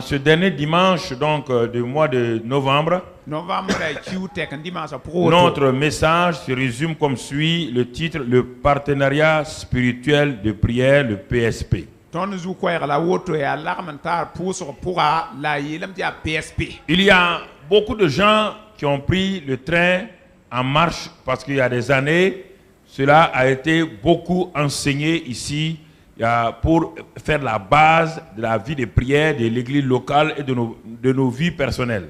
ce dernier dimanche donc, du mois de novembre, notre message se résume comme suit, le titre, le partenariat spirituel de prière, le PSP. Il y a beaucoup de gens qui ont pris le train en marche parce qu'il y a des années, cela a été beaucoup enseigné ici pour faire la base de la vie de prière de l'église locale et de nos vies personnelles.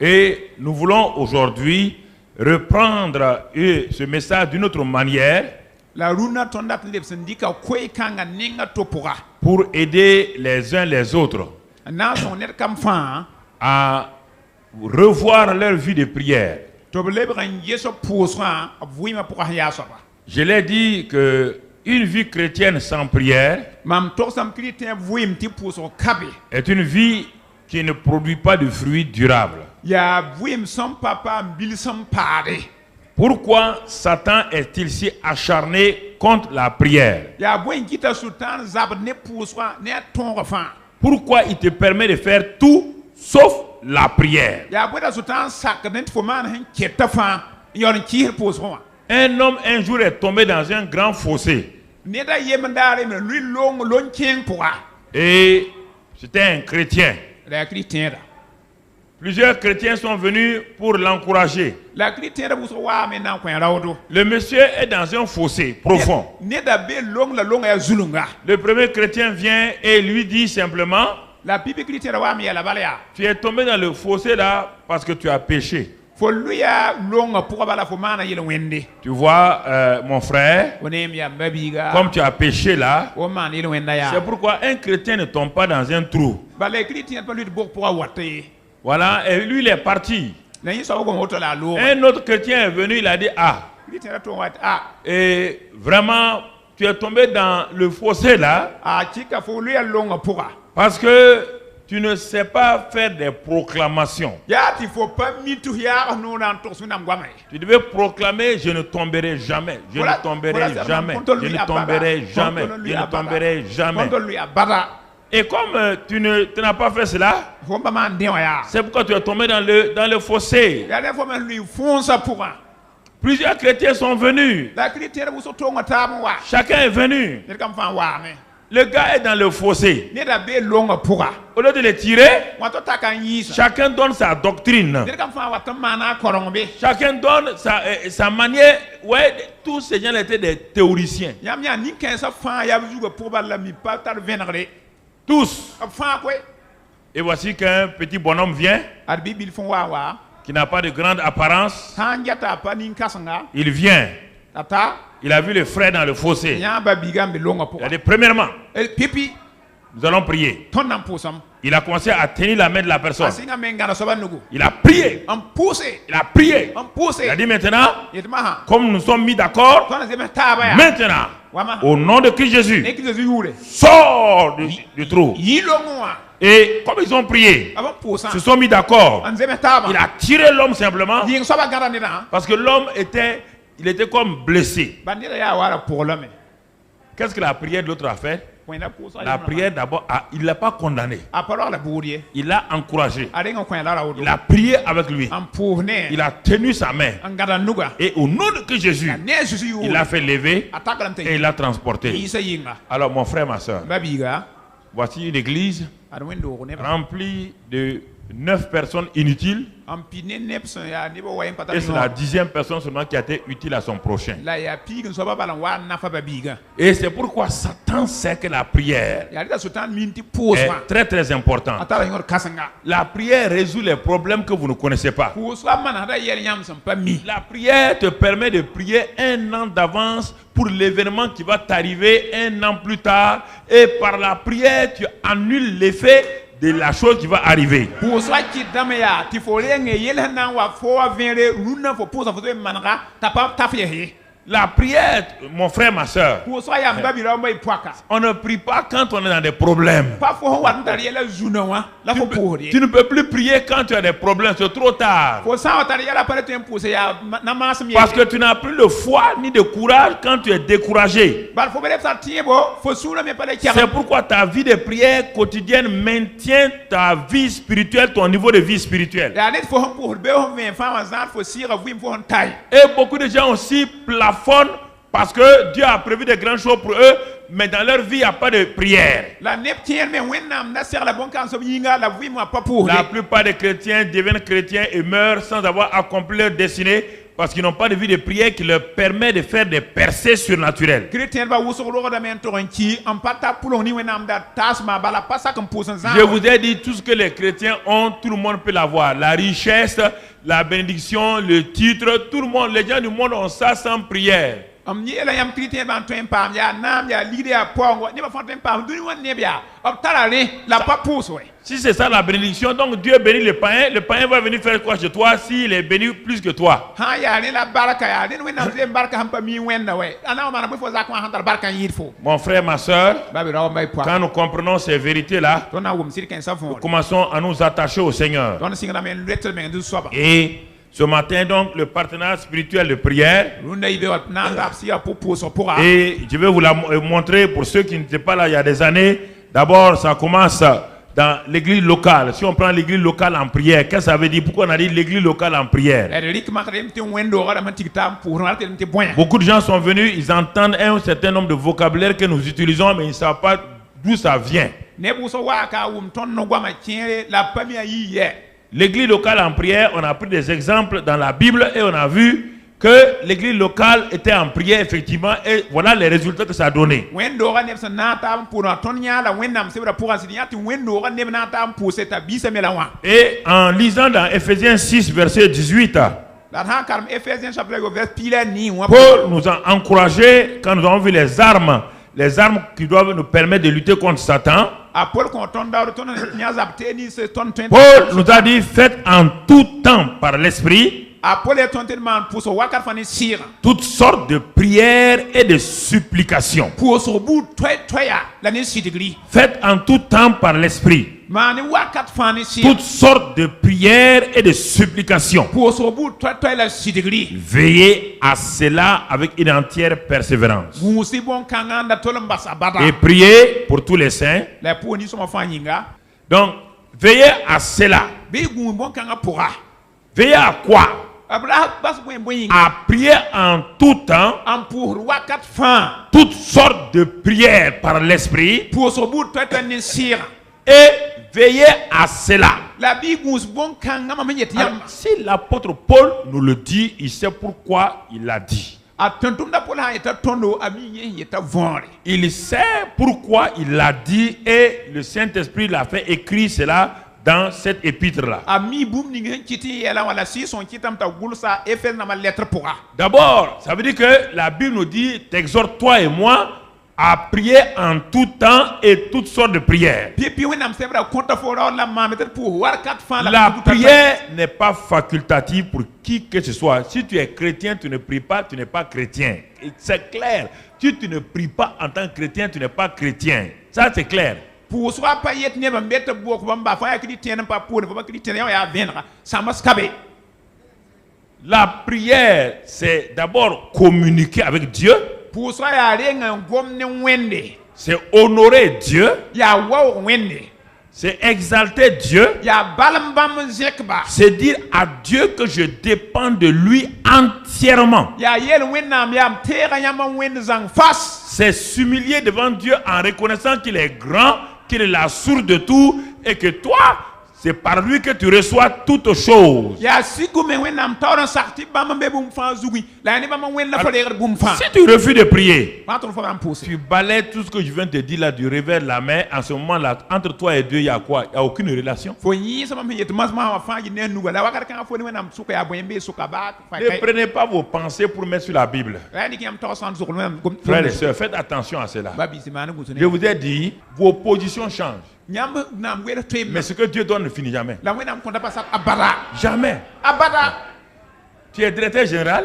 Et nous voulons aujourd'hui reprendre ce message d'une autre manière pour aider les uns les autres à revoir leur vie de prière. Je l'ai dit que une vie chrétienne sans prière est une vie qui ne produit pas de fruits durables. Pourquoi Satan est-il si acharné contre la prière? Pourquoi il te permet de faire tout sauf la prière? Un homme un jour est tombé dans un grand fossé. Et c'était un chrétien. Plusieurs chrétiens sont venus pour l'encourager. Le monsieur est dans un fossé profond. Le premier chrétien vient et lui dit simplement: tu es tombé dans le fossé là parce que tu as péché. Tu vois, mon frère, comme tu as péché là, c'est pourquoi un chrétien ne tombe pas dans un trou. Voilà, et lui il est parti. Un autre chrétien est venu, il a dit: et vraiment, tu es tombé dans le fossé là parce que tu ne sais pas faire des proclamations. Tu devais proclamer: je ne tomberai jamais, je ne tomberai jamais, je ne tomberai jamais, je ne tomberai jamais. Et comme tu n'as pas fait cela, c'est pourquoi tu es tombé dans le fossé. Plusieurs chrétiens sont venus. Chacun est venu. Le gars est dans le fossé. Au lieu de le tirer, chacun donne sa doctrine. Chacun donne sa manière. Ouais, tous ces gens étaient des théoriciens. Tous. Et voici qu'un petit bonhomme vient, qui n'a pas de grande apparence. Il vient. Il a vu le frère dans le fossé. Il a dit: premièrement, nous allons prier. Il a commencé à tenir la main de la personne. Il a prié. Il a prié. Il a dit: maintenant, comme nous sommes mis d'accord, maintenant, au nom de Christ Jésus, sors du trou. Et comme ils ont prié, se sont mis d'accord, il a tiré l'homme simplement parce que l'homme était comme blessé. Qu'est-ce que la prière de l'autre a fait? La prière d'abord, il ne l'a pas condamné. Il l'a encouragé. Il a prié avec lui. Il a tenu sa main. Et au nom de Christ Jésus, il l'a fait lever et il l'a transporté. Alors mon frère, ma soeur, voici une église remplie de 9 personnes inutiles. Et c'est la 10e personne seulement qui a été utile à son prochain. Et c'est pourquoi Satan sait que la prière est très très importante. La prière résout les problèmes que vous ne connaissez pas. La prière te permet de prier un an d'avance pour l'événement qui va t'arriver un an plus tard. Et par la prière, tu annules l'effet de la chose qui va arriver. La prière, mon frère, ma soeur, on ne prie pas quand on est dans des problèmes. Tu ne peux plus prier quand tu as des problèmes, c'est trop tard. Parce que tu n'as plus de foi ni de courage quand tu es découragé. C'est pourquoi ta vie de prière quotidienne maintient ta vie spirituelle, ton niveau de vie spirituelle. Et beaucoup de gens aussi plafonnent parce que Dieu a prévu de grandes choses pour eux, mais dans leur vie, il n'y a pas de prière. La plupart des chrétiens deviennent chrétiens et meurent sans avoir accompli leur destinée parce qu'ils n'ont pas de vie de prière qui leur permet de faire des percées surnaturelles. Je vous ai dit, tout ce que les chrétiens ont, tout le monde peut l'avoir. La richesse, la bénédiction, le titre, tout le monde, les gens du monde ont ça sans prière. Si c'est ça la bénédiction, donc Dieu bénit le païen va venir faire quoi chez toi s'il est béni plus que toi? Mon frère, ma soeur, quand nous comprenons ces vérités-là, nous commençons à nous attacher au Seigneur. Et ce matin, donc, le partenariat spirituel de prière. Et je vais vous la montrer pour ceux qui n'étaient pas là il y a des années. D'abord, ça commence dans l'église locale. Si on prend l'église locale en prière, qu'est-ce que ça veut dire? Pourquoi on a dit l'église locale en prière? Beaucoup de gens sont venus, ils entendent un certain nombre de vocabulaire que nous utilisons, mais ils ne savent pas d'où ça vient. L'église locale en prière, on a pris des exemples dans la Bible et on a vu que l'église locale était en prière effectivement et voilà les résultats que ça a donné. Et en lisant dans Ephésiens 6 verset 18, Paul nous a encouragé quand nous avons vu les armes qui doivent nous permettre de lutter contre Satan. Paul nous a dit, faites en tout temps par l'esprit toutes sortes de prières et de supplications. Faites en tout temps par l'esprit toutes sortes de prières et de supplications. Veillez à cela avec une entière persévérance. Et priez pour tous les saints. Donc, veillez à cela. Veillez à quoi? À prier en tout temps toutes sortes de prières par l'esprit. Et veillez à cela. Alors, si l'apôtre Paul nous le dit, il sait pourquoi il l'a dit. Il sait pourquoi il l'a dit et le Saint-Esprit l'a fait écrire cela dans cette épître-là. D'abord, ça veut dire que la Bible nous dit, t'exhorte toi et moi à prier en tout temps et toutes sortes de prières. La prière n'est pas facultative pour qui que ce soit. Si tu es chrétien, tu ne pries pas, tu n'es pas chrétien. C'est clair. Si tu ne pries pas en tant que chrétien, tu n'es pas chrétien. Ça, c'est clair. La prière, c'est d'abord communiquer avec Dieu. C'est honorer Dieu. C'est exalter Dieu. C'est dire à Dieu que je dépends de lui entièrement. C'est s'humilier devant Dieu en reconnaissant qu'il est grand, qu'il est la source de tout et que toi, c'est par lui que tu reçois toutes choses. Alors, si tu refuses de prier, tu balayes tout ce que je viens de te dire là du revers de la main. En ce moment-là, entre toi et Dieu, il y a quoi? Il n'y a aucune relation. Ne prenez pas vos pensées pour mettre sur la Bible. Frères et sœurs, faites attention à cela. Je vous ai dit, vos positions changent. Mais ce que Dieu donne ne finit jamais. Jamais. Tu es directeur général.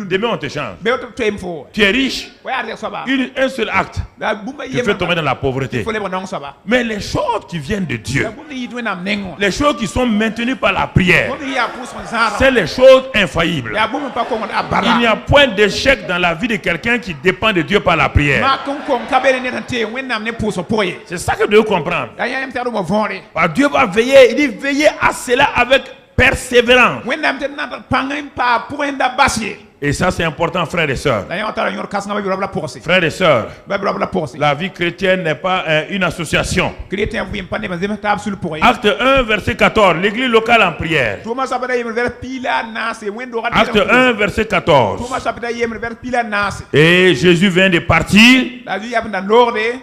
Demain on te change. Tu es riche. Un seul acte te fait tomber dans la pauvreté. Mais les choses qui viennent de Dieu, les choses qui sont maintenues par la prière, c'est les choses infaillibles. Il n'y a point d'échec dans la vie de quelqu'un qui dépend de Dieu par la prière. C'est ça que Dieu comprend. Dieu va veiller, il dit veiller à cela avec persévérance. Et ça c'est important, frères et sœurs. Frères et sœurs, la vie chrétienne n'est pas une association. Acte 1 verset 14, l'église locale en prière. Acte 1 verset 14. Et Jésus vient de partir.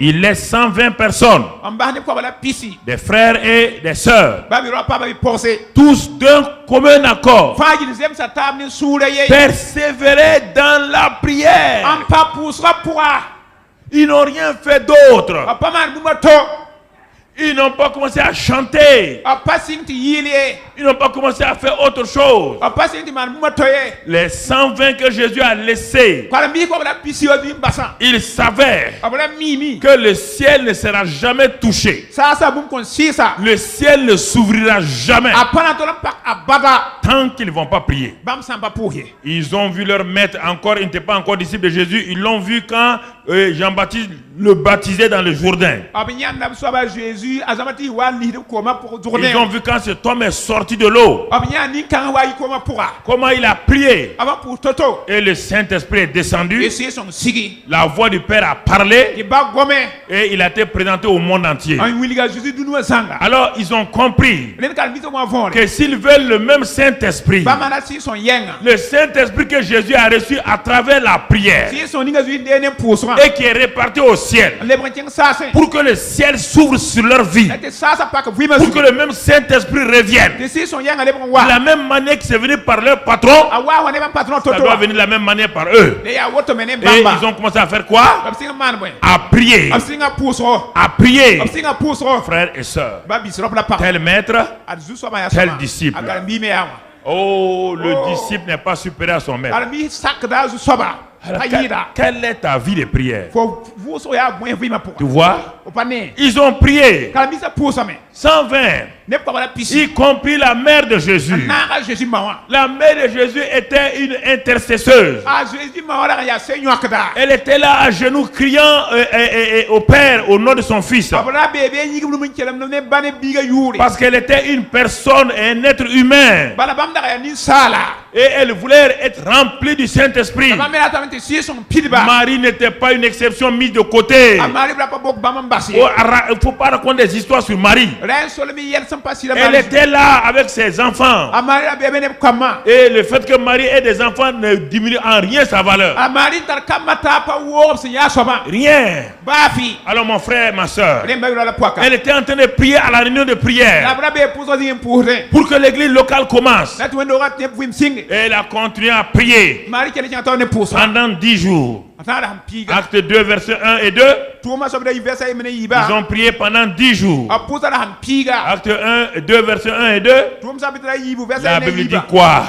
Il laisse 120 personnes, des frères et des sœurs, tous d'un commun accord, persévérer dans la prière. Ils n'ont rien fait d'autre. Ils n'ont pas commencé à chanter. Ils n'ont pas commencé à faire autre chose. Les 120 que Jésus a laissés, ils savaient que le ciel ne sera jamais touché. Le ciel ne s'ouvrira jamais tant qu'ils ne vont pas prier. Ils ont vu leur maître encore, il n'était pas encore disciple de Jésus. Ils l'ont vu quand Jean-Baptiste le baptisait dans le Jourdain. Ils ont vu quand cet homme est sorti de l'eau, comment il a prié, et le Saint-Esprit est descendu, la voix du Père a parlé, et il a été présenté au monde entier. Alors ils ont compris que s'ils veulent le même Saint-Esprit, le Saint-Esprit que Jésus a reçu à travers la prière et qui est réparti au ciel, pour que le ciel s'ouvre sur leur vie, pour que le même Saint-Esprit revienne de la même manière que c'est venu par leur patron, ça doit venir de la même manière par eux. Et ils ont commencé à faire quoi? À prier. À prier. Frères et sœurs, tel maître, tel disciple. Oh, le disciple n'est pas supérieur à son maître. Alors, quelle est ta vie de prière? Tu vois? Ils ont prié 120, y compris la mère de Jésus. La mère de Jésus était une intercesseuse. Elle était là à genoux criant au Père au nom de son Fils. Parce qu'elle était une personne, un être humain. Et elle voulait être remplie du Saint-Esprit. Marie n'était pas une exception mise de côté. Il ne faut pas raconter des histoires sur Marie. Elle était là avec ses enfants. Et le fait que Marie ait des enfants ne diminue en rien sa valeur. Rien. Alors mon frère, ma soeur, elle était en train de prier à la réunion de prière pour que l'église locale commence. Et elle a continué à prier pendant 10 jours. Acte 2, verset 1 et 2. Ils ont prié pendant 10 jours. Acte 1, 2, verset 1 et 2. La Bible dit quoi?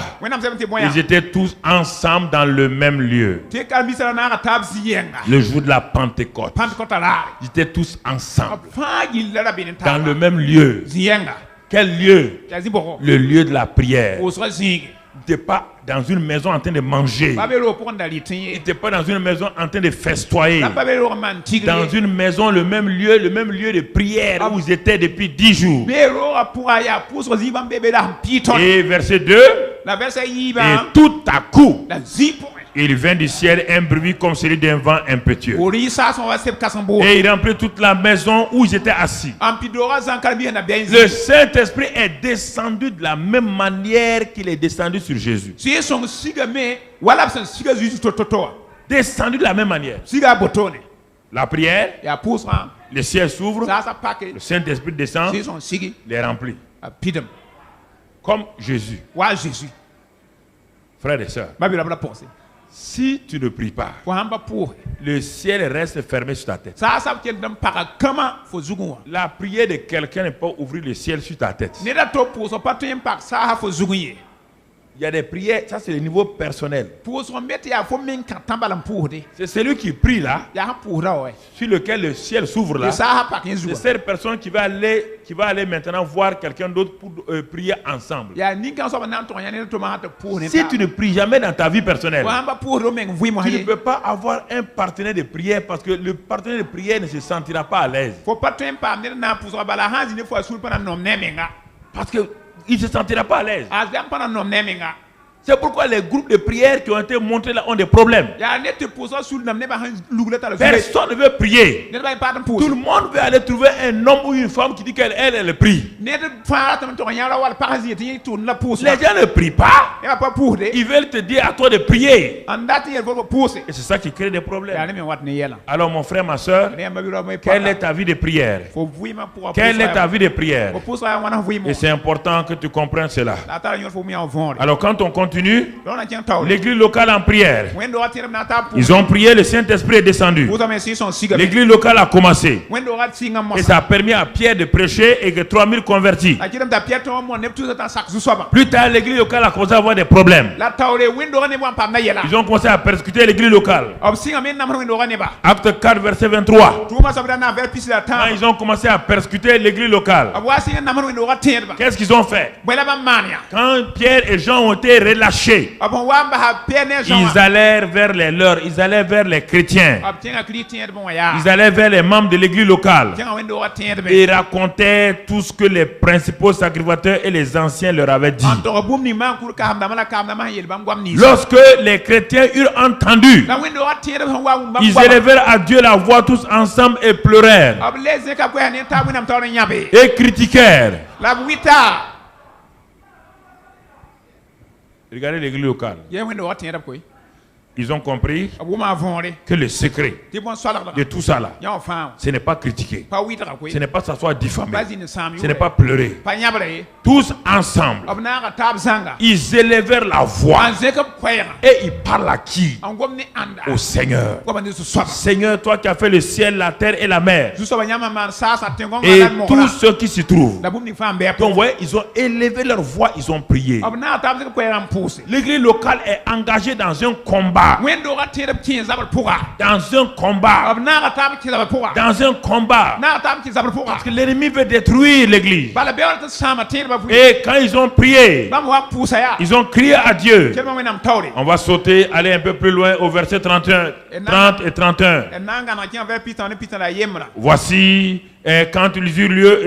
Ils étaient tous ensemble dans le même lieu. Le jour de la Pentecôte. Ils étaient tous ensemble dans le même lieu. Quel lieu? Le lieu de la prière. Il n'était pas dans une maison en train de manger. Il n'était pas dans une maison en train de festoyer. Dans une maison, le même lieu de prière où ils étaient depuis 10 jours. Et verset 2. Et tout à coup, il vint du ciel un bruit comme celui d'un vent impétueux. Et il remplit toute la maison où ils étaient assis. Le Saint-Esprit est descendu de la même manière qu'il est descendu sur Jésus. Descendu de la même manière. La prière, le ciel s'ouvre, le Saint-Esprit descend, les remplit. Comme Jésus. Frères et sœurs, si tu ne pries pas, le ciel reste fermé sur ta tête. La prière de quelqu'un ne peut pas ouvrir le ciel sur ta tête. Il y a des prières, ça c'est le niveau personnel. C'est celui qui prie là, sur lequel le ciel s'ouvre là. C'est cette personne qui va aller maintenant voir quelqu'un d'autre pour prier ensemble. Si tu ne pries jamais dans ta vie personnelle, tu ne peux pas avoir un partenaire de prière parce que le partenaire de prière ne se sentira pas à l'aise. Parce qu'il ne se sentira pas à l'aise. C'est pourquoi les groupes de prière qui ont été montrés là ont des problèmes. Personne ne veut prier. Tout le monde veut aller trouver un homme ou une femme qui dit qu'elle prie. Les gens ne prient pas. Ils veulent te dire à toi de prier. Et c'est ça qui crée des problèmes. Alors mon frère, ma soeur, quelle est ta vie de prière? Quelle est ta vie de prière? Et c'est important que tu comprennes cela. Alors quand on continue, l'église locale en prière, ils ont prié, le Saint-Esprit est descendu. L'église locale a commencé. Et ça a permis à Pierre de prêcher et que 3000 convertis. Plus tard, l'église locale a commencé à avoir des problèmes. Ils ont commencé à persécuter l'église locale. Acte 4, verset 23. Quand ils ont commencé à persécuter l'église locale, qu'est-ce qu'ils ont fait? Quand Pierre et Jean ont été relâchés, ils allèrent vers les leurs, ils allaient vers les chrétiens, ils allaient vers les membres de l'église locale et ils racontaient tout ce que les principaux sacrificateurs et les anciens leur avaient dit. Lorsque les chrétiens eurent entendu, ils élevèrent à Dieu la voix tous ensemble et pleurèrent et critiquèrent. Regardez l'église locale. Ils ont compris que le secret de tout ça là, ce n'est pas critiquer, ce n'est pas s'asseoir diffamer, ce n'est pas pleurer. Tous ensemble, ils élevèrent la voix et ils parlent à qui? Au Seigneur. Seigneur, toi qui as fait le ciel, la terre et la mer et tous ceux qui s'y trouvent. Donc vous voyez, ils ont élevé leur voix, ils ont prié. L'église locale est engagée dans un combat. Dans un combat. Dans un combat. Parce que l'ennemi veut détruire l'église. Et quand ils ont prié, ils ont crié à Dieu. On va sauter, aller un peu plus loin au verset 31, 30 et 31. Voici quand ils eurent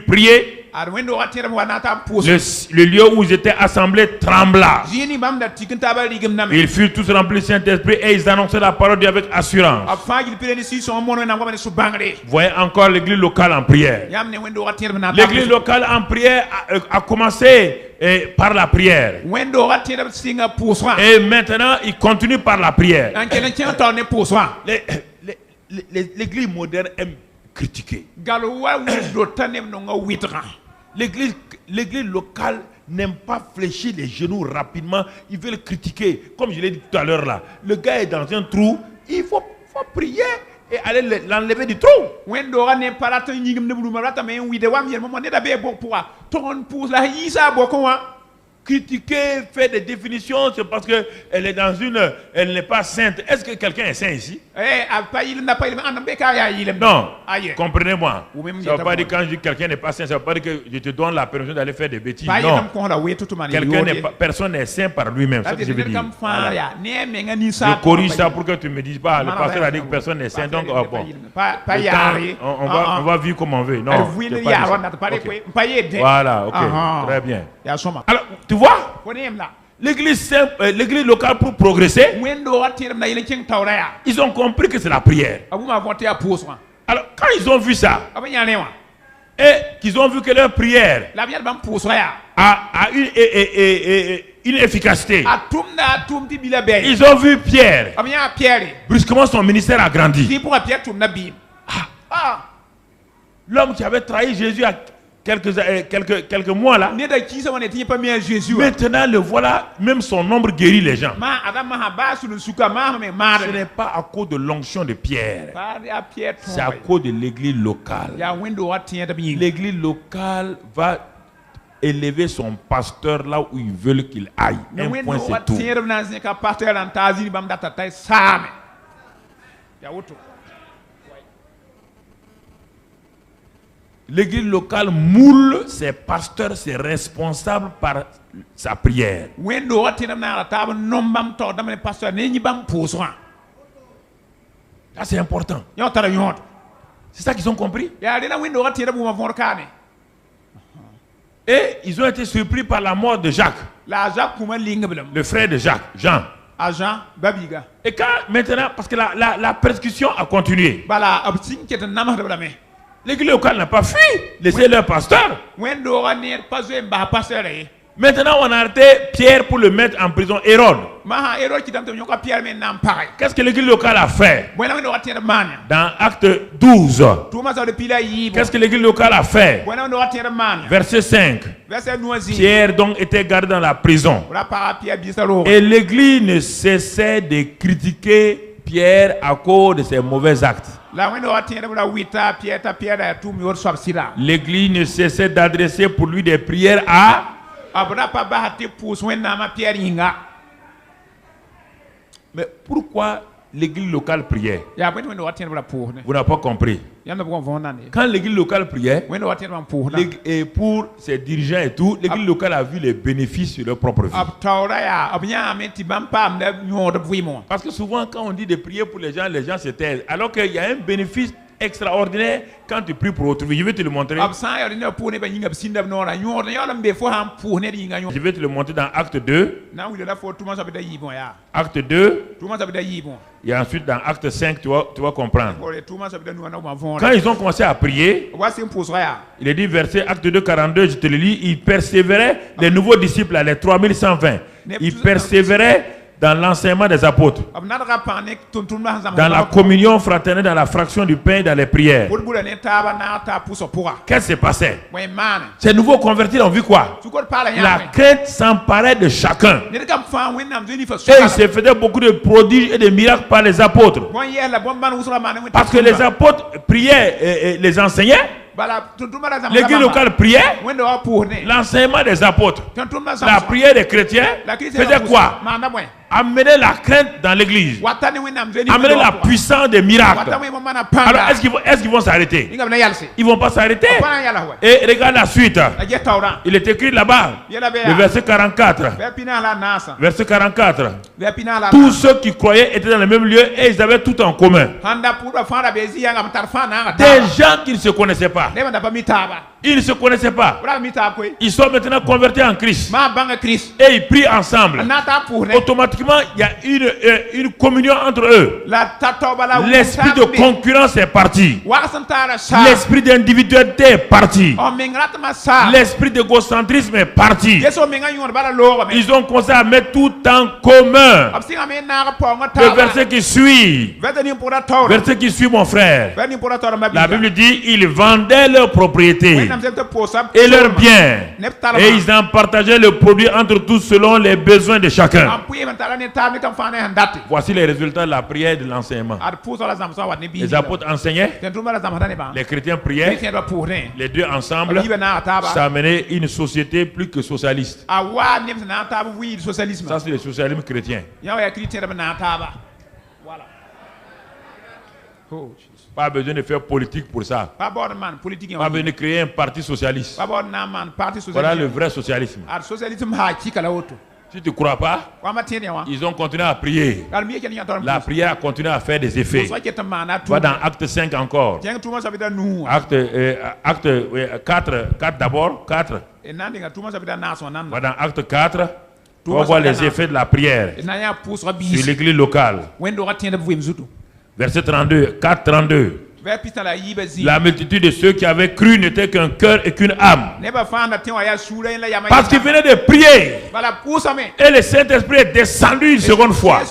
prié, le lieu où ils étaient assemblés trembla. Ils furent tous remplis du Saint-Esprit et ils annonçaient la parole de Dieu avec assurance. Vous voyez encore l'église locale en prière. L'église locale en prière a commencé par la prière. Et maintenant, il continue par la prière. L'église moderne aime critiquer. L'église locale n'aime pas fléchir les genoux rapidement. Ils veulent critiquer. Comme je l'ai dit tout à l'heure là, le gars est dans un trou, il faut prier et aller l'enlever du trou. Critiquer, faire des définitions, c'est parce qu'elle est elle n'est pas sainte. Est-ce que quelqu'un est saint ici? Non, comprenez-moi. Ça ne veut pas dire quand je dis que quelqu'un n'est pas saint, ça ne veut pas dire que je te donne la permission d'aller faire des bêtises. Non. Personne n'est saint par lui-même. C'est ce que je veux dire. Je corrige ça pour que tu ne me dises pas. Le pasteur a dit que personne n'est saint, donc bon. On va vivre comme on veut. Non. Okay. Voilà, ok. Très bien. Alors, tu vois, l'église locale pour progresser, ils ont compris que c'est la prière. Alors, quand ils ont vu ça, et qu'ils ont vu que leur prière a une efficacité, ils ont vu Pierre, brusquement son ministère a grandi. L'homme qui avait trahi Jésus à quelques mois là, maintenant le voilà, même son nombre guérit les gens. Ce n'est pas à cause de l'onction de Pierre, c'est à cause de l'église locale. L'église locale va élever son pasteur là où ils veulent qu'il aille. Un point, c'est tout. L'église locale moule ses pasteurs, ses responsables par sa prière. Ça, c'est important. C'est ça qu'ils ont compris. Et ils ont été surpris par la mort de Jacques, le frère de Jacques, Jean. Et quand maintenant, parce que la persécution a continué, l'église locale n'a pas fui, laissez leur pasteur. Maintenant, on a arrêté Pierre pour le mettre en prison, Hérode. Qu'est-ce que l'église locale a fait? Dans Acte 12. Qu'est-ce que l'église locale a fait? Verset 5. Pierre donc était gardé dans la prison. Et l'église ne cessait de critiquer Pierre à cause de ses mauvais actes. L'église ne cessait d'adresser pour lui des prières à... Mais pourquoi l'église locale priait? Vous n'avez pas compris. Quand l'église locale priait, et pour ses dirigeants et tout, l'église locale a vu les bénéfices sur leur propre vie. Parce que souvent, quand on dit de prier pour les gens se taisent. Alors qu'il y a un bénéfice extraordinaire quand tu pries pour autrui. Je vais te le montrer. Je vais te le montrer dans Acte 2. Acte 2. Et ensuite dans Acte 5, tu vas comprendre. Quand ils ont commencé à prier, il est dit verset Acte 2, 42, je te le lis, ils persévéraient, les nouveaux disciples, les 3120, ils persévéraient dans l'enseignement des apôtres, dans la communion fraternelle, dans la fraction du pain, dans les prières. Qu'est-ce qui s'est passé? Ces nouveaux convertis ont vu quoi? La crainte s'emparait de chacun. Et il se faisait beaucoup de prodiges et de miracles par les apôtres. Parce que les apôtres priaient et les enseignaient. L'église locale priait, l'enseignement des apôtres, la prière des chrétiens faisait quoi? Amener la crainte dans l'église, amener la puissance des miracles. Alors est-ce qu'ils vont s'arrêter? Ils ne vont pas s'arrêter. Et regarde la suite. Il est écrit là-bas, le verset 44. Verset 44. Tous ceux qui croyaient étaient dans le même lieu et ils avaient tout en commun. Des gens qui ne se connaissaient pas. Ils ne se connaissaient pas. Ils sont maintenant convertis en Christ. Et ils prient ensemble. Automatiquement, il y a une communion entre eux. L'esprit de concurrence est parti. L'esprit d'individualité est parti. L'esprit d'égocentrisme est parti. Ils ont commencé à mettre tout en commun. Le verset qui suit. Verset qui suit, mon frère. La Bible dit, ils vendaient leurs propriétés et leurs biens. Et ils en partageaient le produit entre tous selon les besoins de chacun. Voici les résultats de la prière et de l'enseignement. Les apôtres enseignaient, les chrétiens priaient, les deux ensemble, ça a amené une société plus que socialiste. Ça, c'est le socialisme chrétien. Pas besoin de faire politique pour ça. Pas besoin de créer un parti socialiste. Voilà le vrai socialisme. Si tu ne crois pas, ils ont continué à prier. La prière a continué à faire des effets. Va dans Acte 5 encore. Acte 4 d'abord. 4. Va dans Acte 4. On va voir les effets de la prière sur l'église locale. Verset 32, 4, 32. La multitude de ceux qui avaient cru n'était qu'un cœur et qu'une âme. Parce qu'ils venaient de prier. Et le Saint-Esprit est descendu une seconde fois.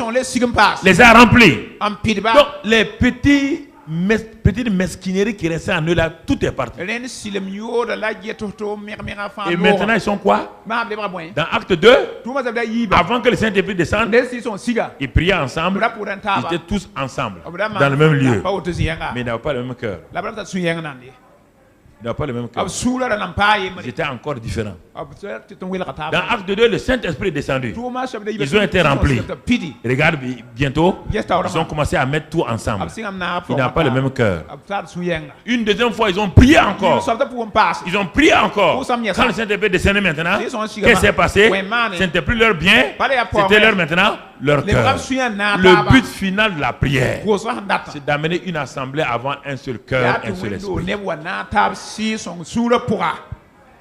Les a remplis. Donc les petites mesquineries qui restaient en eux là, tout est parti. Et maintenant ils sont quoi? Dans Acte 2, avant que le Saint-Esprit descende, ils priaient ensemble. Ils étaient tous ensemble dans le même lieu, mais ils n'avaient pas le même cœur. Il n'a pas le même cœur. Ils étaient encore différents. Dans Acte 2, le Saint-Esprit est descendu. Ils ont été remplis. Regarde, bientôt, ils ont commencé à mettre tout ensemble. Il n'a pas le même cœur. Une deuxième fois, ils ont prié encore. Ils ont prié encore. Quand le Saint-Esprit est descendu maintenant, qu'est-ce qui s'est passé? Ce n'était plus leur bien, c'était leur maintenant leur cœur. Le but final de la prière, c'est d'amener une assemblée avant un seul cœur, un seul esprit.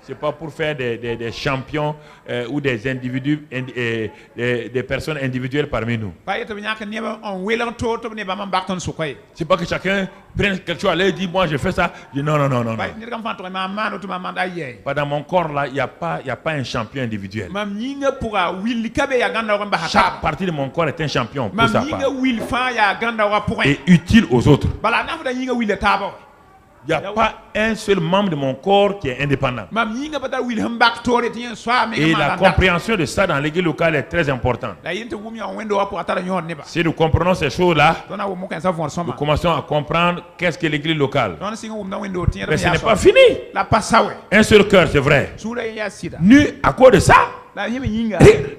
C'est pas pour faire des champions ou des individus, des personnes individuelles parmi nous. C'est pas que chacun prenne quelque chose à l'œil et dit moi je fais ça. Je dis non. Pas dans mon corps là, il n'y a pas un champion individuel. Chaque partie de mon corps est un champion pour sa part. Et utile aux autres. Il n'y a pas un seul membre de mon corps qui est indépendant. Et la compréhension de ça dans l'église locale est très importante. Si nous comprenons ces choses-là, nous commençons à comprendre qu'est-ce que l'église locale. Mais ce n'est pas fini. Un seul cœur, c'est vrai. Nul, à cause de ça,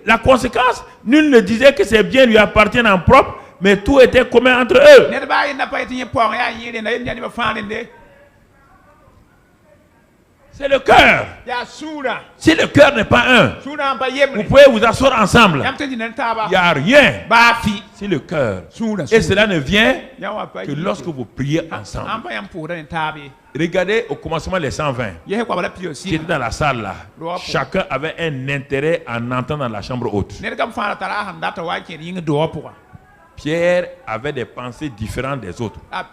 la conséquence, nul ne disait que ses biens lui appartiennent en propre, mais tout était commun entre eux. C'est le cœur. Si le cœur n'est pas un, vous pouvez vous asseoir ensemble. Il n'y a rien. C'est le cœur. Et cela ne vient que lorsque vous priez ensemble. Regardez au commencement les 120 qui étaient dans la salle là. Chacun avait un intérêt en entrant dans la chambre haute. Pierre avait des pensées différentes des autres. Parce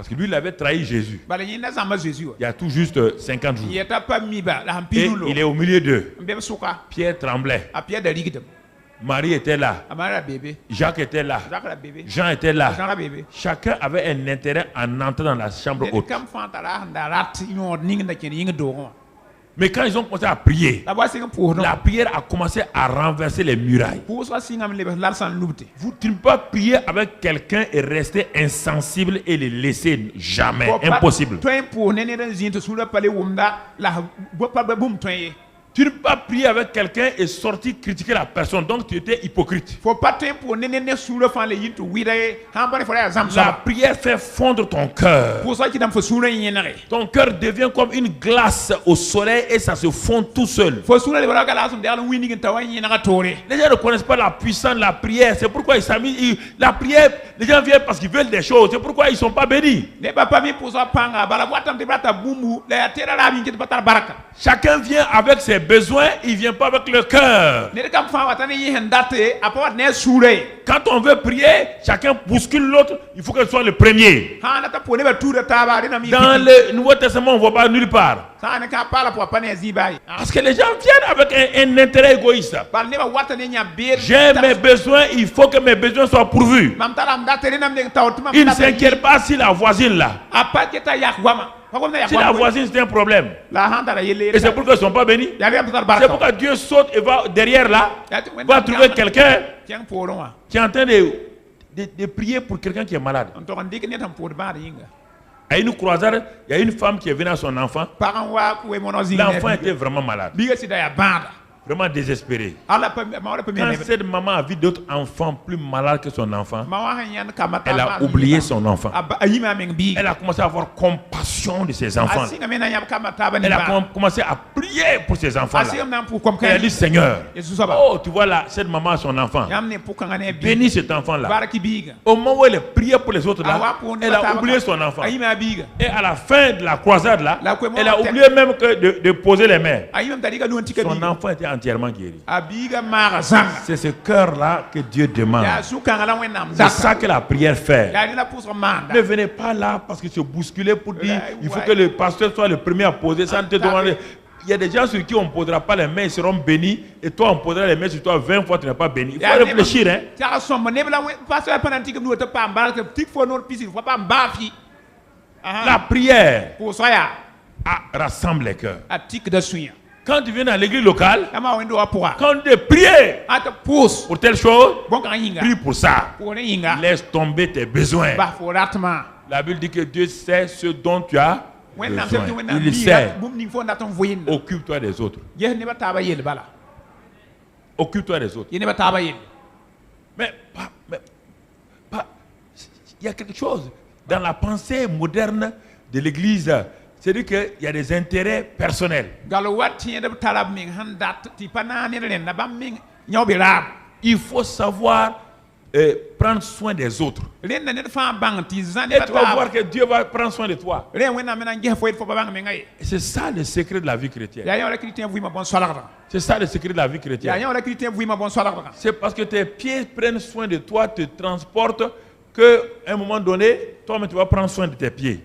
que lui, il avait trahi Jésus. Il y a tout juste 50 jours. Et il est au milieu d'eux. Pierre tremblait. Marie était là. Jacques était là. Jean était là. Chacun avait un intérêt en entrant dans la chambre haute. Mais quand ils ont commencé à prier, la prière a commencé à renverser les murailles. Tu ne peux pas prier avec quelqu'un et rester insensible et le laisser jamais. Impossible. Tu ne peux pas prier avec quelqu'un et sortir critiquer la personne. Donc tu étais hypocrite. La prière fait fondre ton cœur. Ton cœur devient comme une glace au soleil et ça se fond tout seul. Les gens ne connaissent pas la puissance de la prière. C'est pourquoi ils s'amusent. La prière, les gens viennent parce qu'ils veulent des choses. C'est pourquoi ils ne sont pas bénis. Chacun vient avec ses besoins, il ne vient pas avec le cœur. Quand on veut prier, chacun bouscule l'autre, il faut que ce soit le premier. Dans le Nouveau Testament, on ne voit pas nulle part. Parce que les gens viennent avec un intérêt égoïste. J'ai mes besoins, il faut que mes besoins soient pourvus. Ils ne s'inquiètent pas si la voisine là. Si la voisine c'est un problème. Et c'est pourquoi ils ne sont pas bénis. C'est pourquoi Dieu saute et va derrière là. Va trouver quelqu'un qui est en train de prier pour quelqu'un qui est malade. À une croisade, il y a une femme qui est venue à son enfant. L'enfant était vraiment malade. Vraiment désespéré. Quand cette maman a vu d'autres enfants plus malades que son enfant, elle a oublié son enfant. Elle a commencé à avoir compassion de ses enfants. Elle a commencé à prier pour ses enfants-là. Elle a dit, Seigneur, oh, tu vois là, cette maman a son enfant. Bénis cet enfant-là. Au moment où elle priait pour les autres là, elle a oublié son enfant. Et à la fin de la croisade là, elle a oublié même que de poser les mains. Son enfant était entièrement guéri. C'est ce cœur-là que Dieu demande. C'est ça que la prière fait. Ne venez pas là parce que se bousculer pour dire il faut que le pasteur soit le premier à poser. Ça ne te demande. Il y a des gens sur qui on ne posera pas les mains, ils seront bénis. Et toi, on posera les mains sur toi 20 fois, tu n'es pas béni. Il faut réfléchir. La prière rassemble les cœurs. Quand tu viens dans l'église locale, quand tu pries pour telle chose, prie pour ça. Laisse tomber tes besoins. La Bible dit que Dieu sait ce dont tu as Il sait. Occupe-toi des autres. Occupe-toi des autres. Mais il y a quelque chose dans la pensée moderne de l'Église. C'est-à-dire qu'il y a des intérêts personnels. Il faut savoir prendre soin des autres. Et tu vas voir que Dieu va prendre soin de toi. C'est ça le secret de la vie chrétienne. C'est ça le secret de la vie chrétienne. C'est parce que tes pieds prennent soin de toi, te transportent, qu'à un moment donné, toi-même tu vas prendre soin de tes pieds.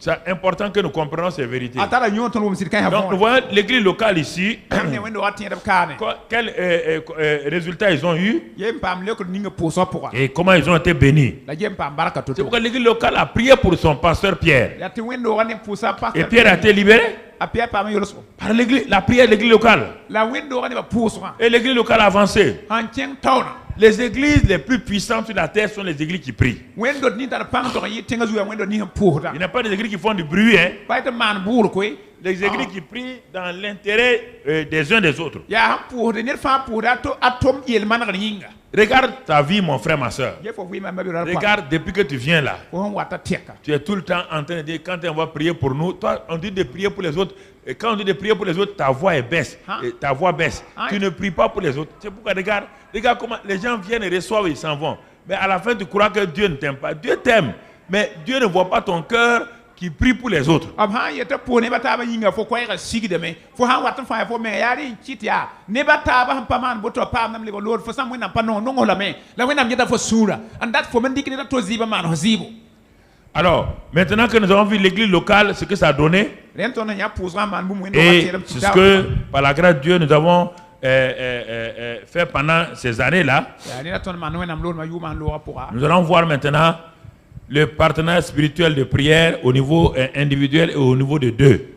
C'est important que nous comprenions ces vérités. Donc nous voyons l'église locale ici. Quel résultat ils ont eu et comment ils ont été bénis. C'est pourquoi l'église locale a prié pour son pasteur Pierre. Et Pierre a été libéré par la prière de l'église locale. Et l'église locale a avancé. Les églises les plus puissantes sur la terre sont les églises qui prient. Il n'y a pas des églises qui font du bruit. Les églises qui prient dans l'intérêt des uns des autres. Regarde ta vie, mon frère, ma soeur. Regarde, depuis que tu viens là, tu es tout le temps en train de dire, quand on va prier pour nous, toi, on dit de prier pour les autres. Et quand on dit de prier pour les autres, ta voix baisse. Ta voix baisse. Tu ne pries pas pour les autres. C'est pourquoi, regarde comment les gens viennent et reçoivent et ils s'en vont. Mais à la fin, tu crois que Dieu ne t'aime pas. Dieu t'aime. Mais Dieu ne voit pas ton cœur qui prie pour les autres. Alors, maintenant que nous avons vu l'église locale, ce que ça a donné, et c'est ce que, par la grâce de Dieu, nous avons fait pendant ces années-là, nous allons voir maintenant le partenaire spirituel de prière au niveau individuel et au niveau de deux.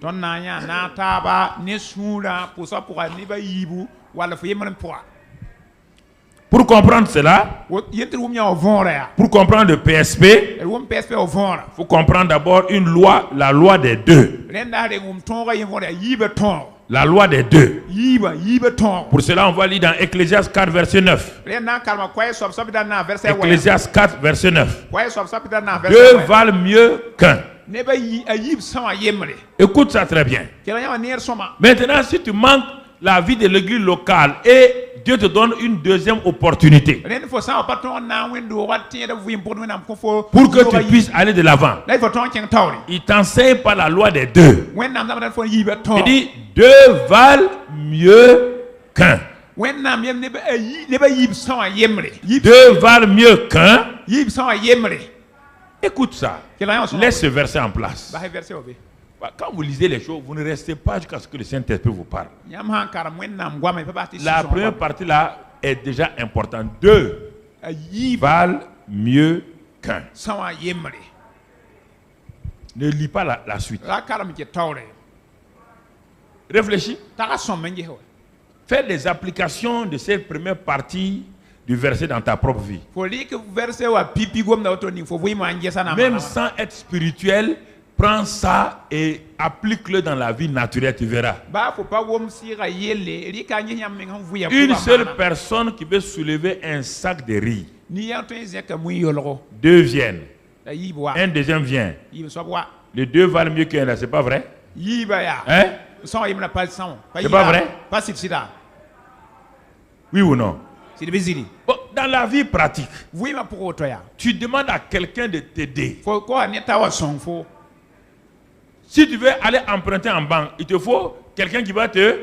Pour comprendre cela, pour comprendre le PSP, il faut comprendre d'abord une loi, la loi des deux. La loi des deux. Pour cela, on va lire dans Ecclésiaste 4, verset 9. Ecclésiaste 4, verset 9. Deux valent mieux qu'un. Écoute ça très bien. Maintenant, si tu manques la vie de l'église locale et Dieu te donne une deuxième opportunité pour que tu puisses aller de l'avant. Il t'enseigne par la loi des deux. Il dit deux valent mieux qu'un. Deux valent mieux qu'un. Écoute ça. Laisse ce verset en place. Quand vous lisez les choses, vous ne restez pas jusqu'à ce que le Saint-Esprit vous parle. La première partie là est déjà importante. Deux valent mieux qu'un. Ne lis pas la suite. Réfléchis. Fais des applications de cette première partie du verset dans ta propre vie. Même sans être spirituel, prends ça et applique-le dans la vie naturelle, tu verras. Une seule personne qui veut soulever un sac de riz. Deux viennent. Un deuxième vient. Les deux valent mieux qu'un là, c'est pas vrai? Hein? C'est pas vrai? Oui ou non? Bon, dans la vie pratique, tu demandes à quelqu'un de t'aider. Si tu veux aller emprunter en banque, il te faut quelqu'un qui va te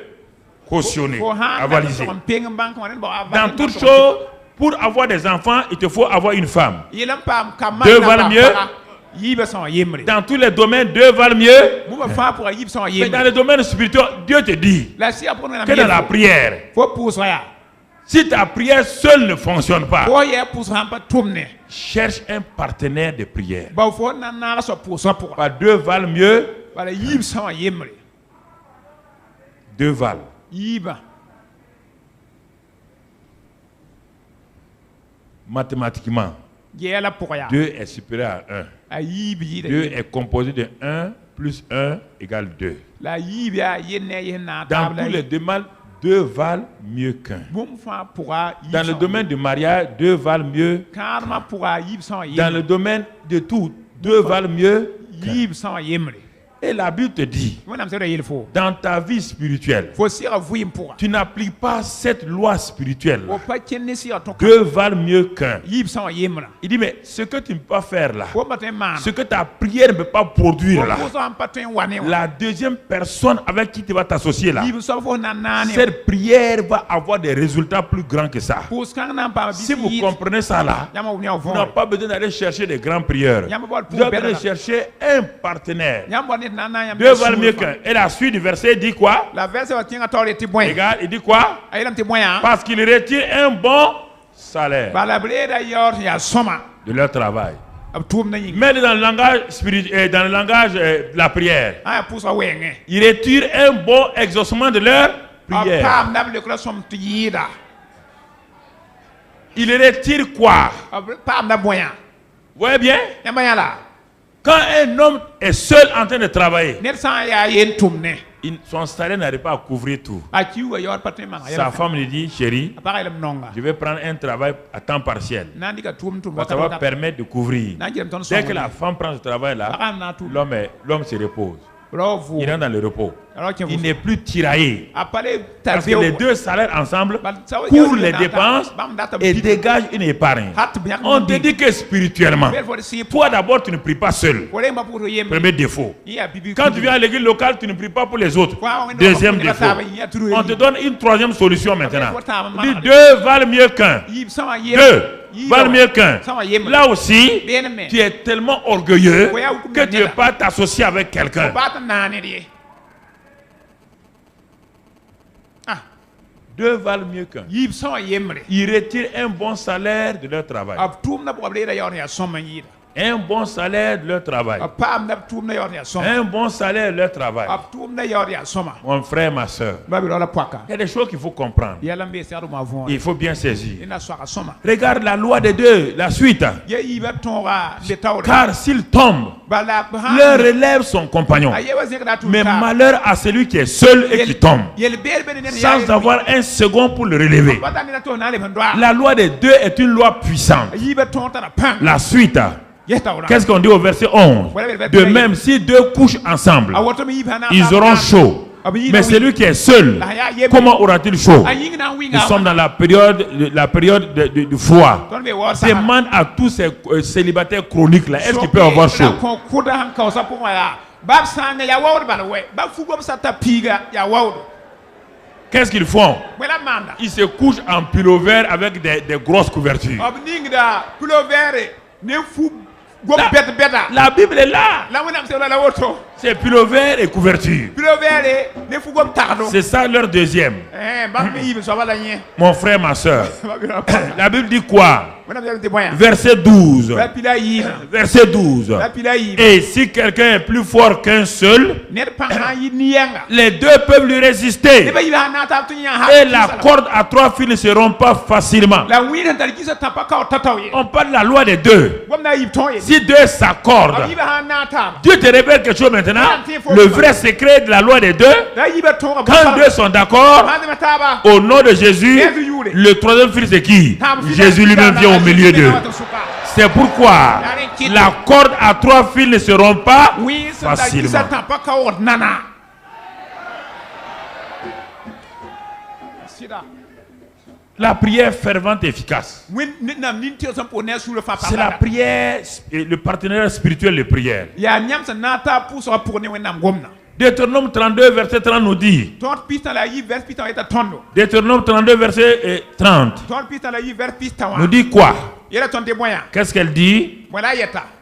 cautionner, avaliser. Dans toute chose, pour avoir des enfants, il te faut avoir une femme. Deux valent mieux. Dans tous les domaines, deux valent mieux. Mais dans le domaine spirituel, Dieu te dit que dans la prière, si ta prière seule ne fonctionne pas, cherche un partenaire de prière. Pas deux valent mieux. Deux valent. Mathématiquement, 2 est supérieur à 1. 2 est composé de 1 plus 1 égale 2. Dans tous les domaines, 2 valent mieux qu'un. Dans le domaine du mariage, 2 valent mieux qu'un. Dans le domaine de tout, 2 valent mieux qu'un. Et la Bible te dit, dans ta vie spirituelle, tu n'appliques pas cette loi spirituelle. 2 valent mieux qu'un. Il dit, mais ce que tu ne peux pas faire là, ce que ta prière ne peut pas produire là, la deuxième personne avec qui tu vas t'associer là, cette prière va avoir des résultats plus grands que ça. Si vous comprenez ça là, vous n'avez pas besoin d'aller chercher des grands prieurs. Vous allez chercher un partenaire. 2 valent mieux qu'un. Et la suite du verset dit quoi? Regarde, il dit quoi? Parce qu'il retire un bon salaire de leur travail. Mais dans le langage spirituel, dans le langage de la prière, il retire un bon exaucement de leur prière. Il retire quoi? Vous voyez bien? Quand un homme est seul en train de travailler, son salaire n'arrive pas à couvrir tout. Sa femme lui dit, chérie, je vais prendre un travail à temps partiel. Ça va permettre de couvrir. Dès que la femme prend ce travail-là, l'homme se repose. Il rentre dans le repos. Il n'est plus tiraillé. Parce que les 2 salaires ensemble couvrent les dépenses et dégagent une épargne. On te dit que spirituellement, toi d'abord tu ne pries pas seul. Premier défaut. Quand tu viens à l'église locale, tu ne pries pas pour les autres. Deuxième défaut. On te donne une troisième solution maintenant. On dit 2 valent mieux qu'un. 2 valent mieux qu'un. Là aussi, tu es tellement orgueilleux que tu ne veux pas t'associer avec quelqu'un. 2 valent mieux qu'un. Ils retirent un bon salaire de leur travail. Un bon salaire de leur travail. Un bon salaire de leur travail. Mon frère, ma soeur, il y a des choses qu'il faut comprendre. Il faut bien saisir. Regarde la loi des 2, la suite. Car s'ils tombent, leur relève son compagnon. Mais malheur à celui qui est seul et qui tombe, sans avoir un second pour le relever. La loi des 2 est une loi puissante. La suite. Qu'est-ce qu'on dit au verset 11? De même, si 2 couchent ensemble, ils auront chaud. Mais celui qui est seul, comment aura-t-il chaud? Nous sommes dans la période de froid. Demande à tous ces célibataires chroniques là, est-ce qu'ils peuvent avoir chaud? Qu'est-ce qu'ils font? Ils se couchent en pullover avec des grosses couvertures. La Bible est là. C'est pullover et couverture. C'est ça leur deuxième. Mon frère, ma soeur. La Bible dit quoi? Verset 12. Verset 12. Et si quelqu'un est plus fort qu'un seul, les 2 peuvent lui résister. Et la corde à 3 fils ne se rompt pas facilement. On parle de la loi des 2. Si 2 s'accordent, Dieu te révèle quelque chose maintenant. Le vrai secret de la loi des 2, quand 2 sont d'accord, au nom de Jésus, le 3e fils c'est qui? Jésus lui-même vient au milieu d'eux. C'est pourquoi la corde à 3 fils ne se rompt pas facilement. La prière fervente et efficace. C'est la prière, le partenaire spirituel de prière. Deutéronome 32, verset 30 nous dit. Deutéronome 32, verset 30. Nous dit quoi? Qu'est-ce qu'elle dit?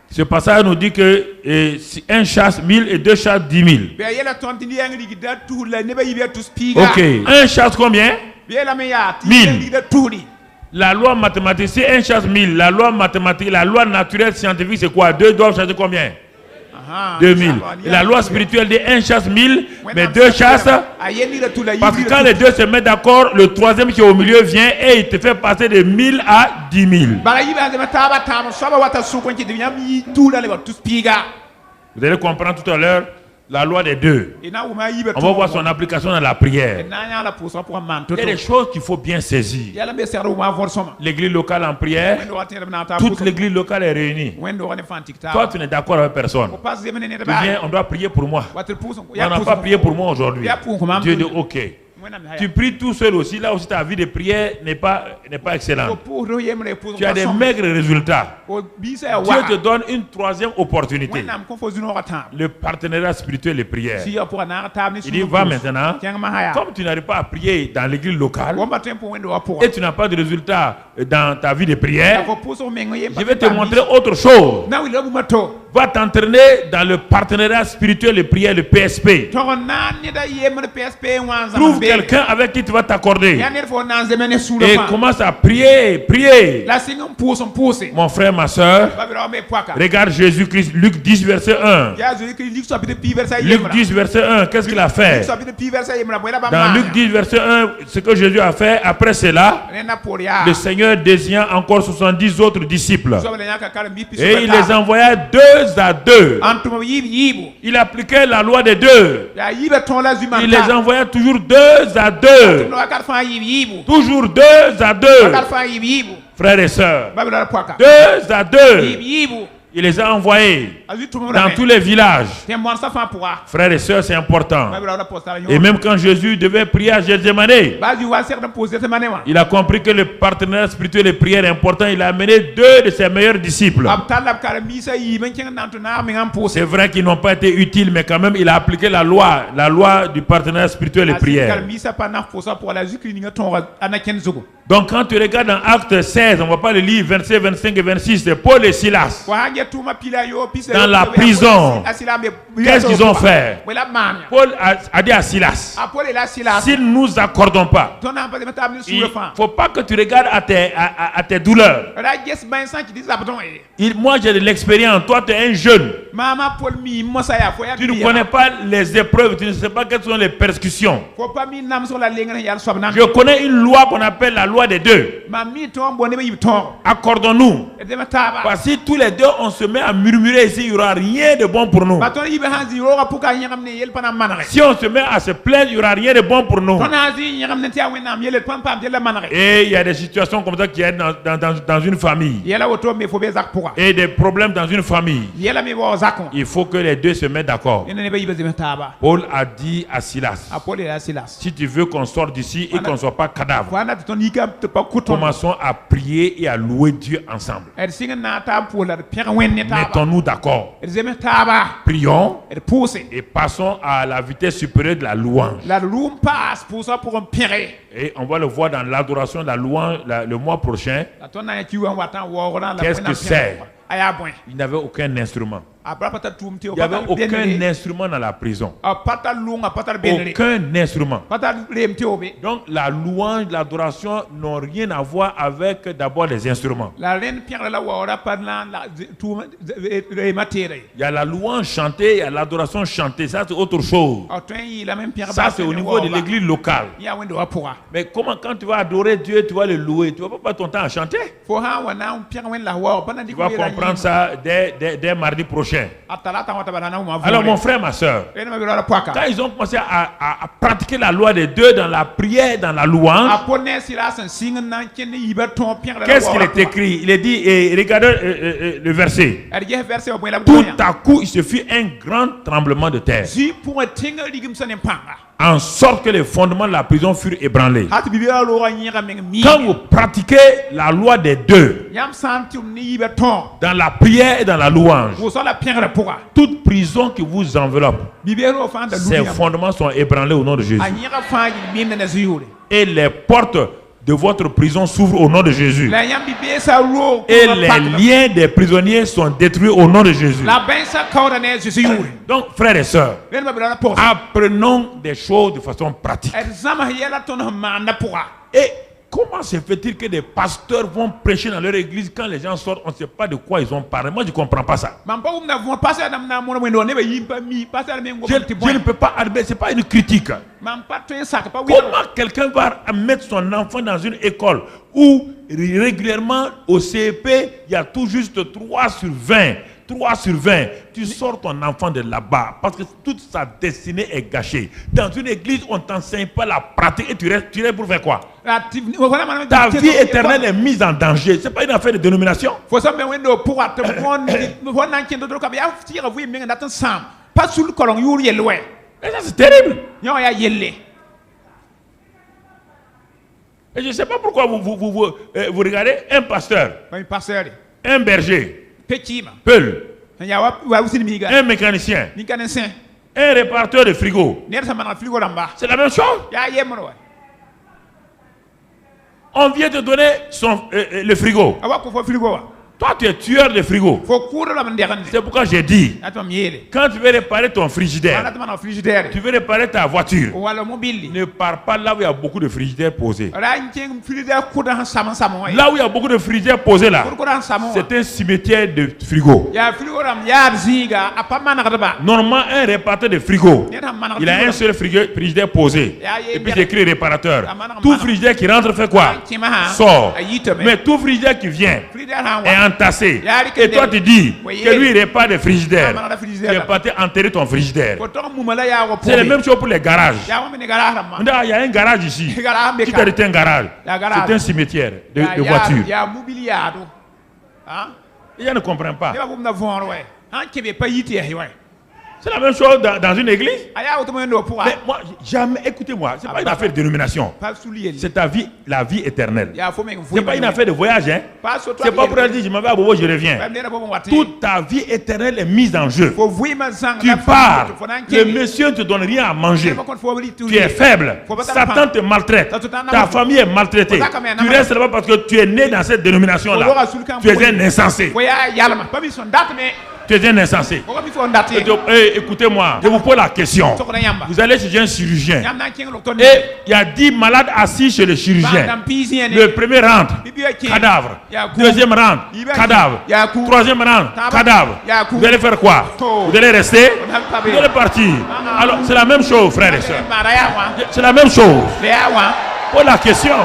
Ce passage nous dit que un chasse 1000 et 2 chasses 10 000. Ok. Un chasse combien? 1000. La loi mathématique, c'est un chasse 1000. La loi mathématique, la loi naturelle scientifique, c'est quoi? 2 doivent chasser combien? 2000. Et la loi spirituelle dit un chasse 1000, mais deux chassent. Parce que quand les deux se mettent d'accord, le troisième qui est au milieu vient et il te fait passer de 1000 à 10 000. Vous allez comprendre tout à l'heure la loi des deux. On va voir son application dans la prière. Il y a des choses qu'il faut bien saisir. L'église locale en prière, toute l'église locale est réunie. Toi, tu n'es d'accord avec personne. Tu viens, on doit prier pour moi. On n'a pas prié pour moi aujourd'hui. Dieu dit ok. Tu pries tout seul aussi. Là aussi, ta vie de prière n'est pas excellente. Tu as des maigres résultats. Dieu te donne une troisième opportunité. Le partenariat spirituel et prière. Il dit, va maintenant. Comme tu n'arrives pas à prier dans l'église locale et tu n'as pas de résultats dans ta vie de prière, je vais te montrer autre chose. Va t'entraîner dans le partenariat spirituel et prière, le PSP. Trouve quelqu'un avec qui tu vas t'accorder et commence à prier. Mon frère, ma soeur, regarde Jésus-Christ, Luc 10 verset 1. Luc 10 verset 1, qu'est-ce qu'il a fait? Dans Luc 10 verset 1, ce que Jésus a fait, après cela, le Seigneur désigna encore 70 autres disciples et il les envoya 2 à 2. Il appliquait la loi des deux. Il les envoyait toujours 2 à 2. Toujours 2 à 2. Frères et sœurs, 2 à 2. Il les a envoyés dans tous les villages. Frères et sœurs, c'est important. Et même quand Jésus devait prier à Gethsémane, il a compris que le partenariat spirituel et prière est important. Il a amené 2 de ses meilleurs disciples. C'est vrai qu'ils n'ont pas été utiles, mais quand même, il a appliqué la loi du partenariat spirituel et prière. Donc quand tu regardes dans Acte 16, on ne va pas le lire, versets 25 et 26, c'est Paul et Silas. Dans la prison, qu'est-ce qu'ils ont fait? Paul a dit à Silas, s'ils ne nous accordons pas, il ne faut pas que tu regardes à tes douleurs. Moi j'ai de l'expérience, toi tu es un jeune. Tu ne connais pas les épreuves, tu ne sais pas quelles sont les persécutions. Je connais une loi qu'on appelle la loi des deux. Accordons-nous. Parce que si tous les deux on se met à murmurer ici, il n'y aura rien de bon pour nous. Si on se met à se plaindre, il n'y aura rien de bon pour nous. Et il y a des situations comme ça qui sont dans une famille. Et des problèmes dans une famille. Il faut que les deux se mettent d'accord. Paul a dit à Silas, si tu veux qu'on sorte d'ici et qu'on ne soit pas cadavre, commençons à prier et à louer Dieu ensemble. Mettons-nous d'accord. Prions et passons à la vitesse supérieure de la louange. Et on va le voir dans l'adoration de la louange le mois prochain. Qu'est-ce que c'est? Il n'avait aucun instrument. Il n'y avait aucun instrument dans la prison. Aucun instrument. Donc la louange, l'adoration n'ont rien à voir avec d'abord les instruments. Il y a la louange chantée, il y a l'adoration chantée. Ça c'est autre chose. Ça c'est au niveau de l'église locale. Mais comment quand tu vas adorer Dieu, tu vas le louer, tu ne vas pas passer ton temps à chanter. Tu vas comprendre ça dès mardi prochain. Alors mon frère, ma soeur, quand ils ont commencé à pratiquer la loi des deux dans la prière, dans la louange, qu'est-ce qu'il est écrit? Il est dit, et regardez le verset, tout à coup il se fit un grand tremblement de terre, en sorte que les fondements de la prison furent ébranlés. Quand vous pratiquez la loi des deux dans la prière et dans la louange, toute prison qui vous enveloppe, ses fondements sont ébranlés au nom de Jésus. Et les portes de votre prison s'ouvrent au nom de Jésus. Et les liens des prisonniers sont détruits au nom de Jésus. Donc, frères et sœurs, apprenons des choses de façon pratique. Et comment se fait-il que des pasteurs vont prêcher dans leur église quand les gens sortent, on ne sait pas de quoi ils ont parlé? Moi, je ne comprends pas ça. Je ne peux pas admettre, ce n'est pas une critique. Comment quelqu'un va mettre son enfant dans une école où régulièrement au CEP, il y a tout juste 3 sur 20. 3 sur 20, tu sors ton enfant de là-bas parce que toute sa destinée est gâchée. Dans une église, on ne t'enseigne pas la pratique et tu restes pour faire quoi? Ta vie éternelle est mise en danger. Ce n'est pas une affaire de dénomination. Et ça, c'est terrible. Et je ne sais pas pourquoi vous regardez un pasteur, un berger, Peul, un mécanicien, un réparateur de frigo. C'est la même chose. On vient te donner le frigo. Toi, tu es tueur de frigo. C'est pourquoi j'ai dit, quand tu veux réparer ton frigidaire, tu veux réparer ta voiture, ne pars pas là où il y a beaucoup de frigidaires posés. Là où il y a beaucoup de frigidaires posés là, c'est un cimetière de frigo. Normalement, un réparateur de frigo, il a un seul frigidaire posé. Et puis c'est écrit réparateur. Tout frigidaire qui rentre fait quoi? Sort. Mais tout frigidaire qui vient est entassé. Et toi tu dis que lui il répare des frigidaires. Tu es parti enterrer ton frigidaire. C'est la même chose pour les garages. Il y a un garage ici. Qui t'a dit un garage? C'est un cimetière de voitures. Il ne comprend pas. C'est la même chose dans une église. Mais moi, jamais, écoutez-moi, ce n'est pas une affaire de dénomination. C'est ta vie, la vie éternelle. Ce n'est pas une affaire de voyage. Hein? Ce n'est pas pour dire je m'en vais à Bobo, je reviens. Toute ta vie éternelle est mise en jeu. Tu pars, le monsieur ne te donne rien à manger. Tu es faible. Satan te maltraite. Ta famille est maltraitée. Tu restes là-bas parce que tu es né dans cette dénomination-là. Tu es un insensé. Tu es un insensé. Écoutez-moi, je vous pose la question. Vous allez chez un chirurgien. Et il y a 10 malades assis chez le chirurgien. Le premier rentre, cadavre. Deuxième rentre, cadavre. Troisième rentre, cadavre. Vous allez faire quoi? Vous allez rester? Vous allez partir? Alors, c'est la même chose, frères et sœurs. C'est la même chose. Pose la question.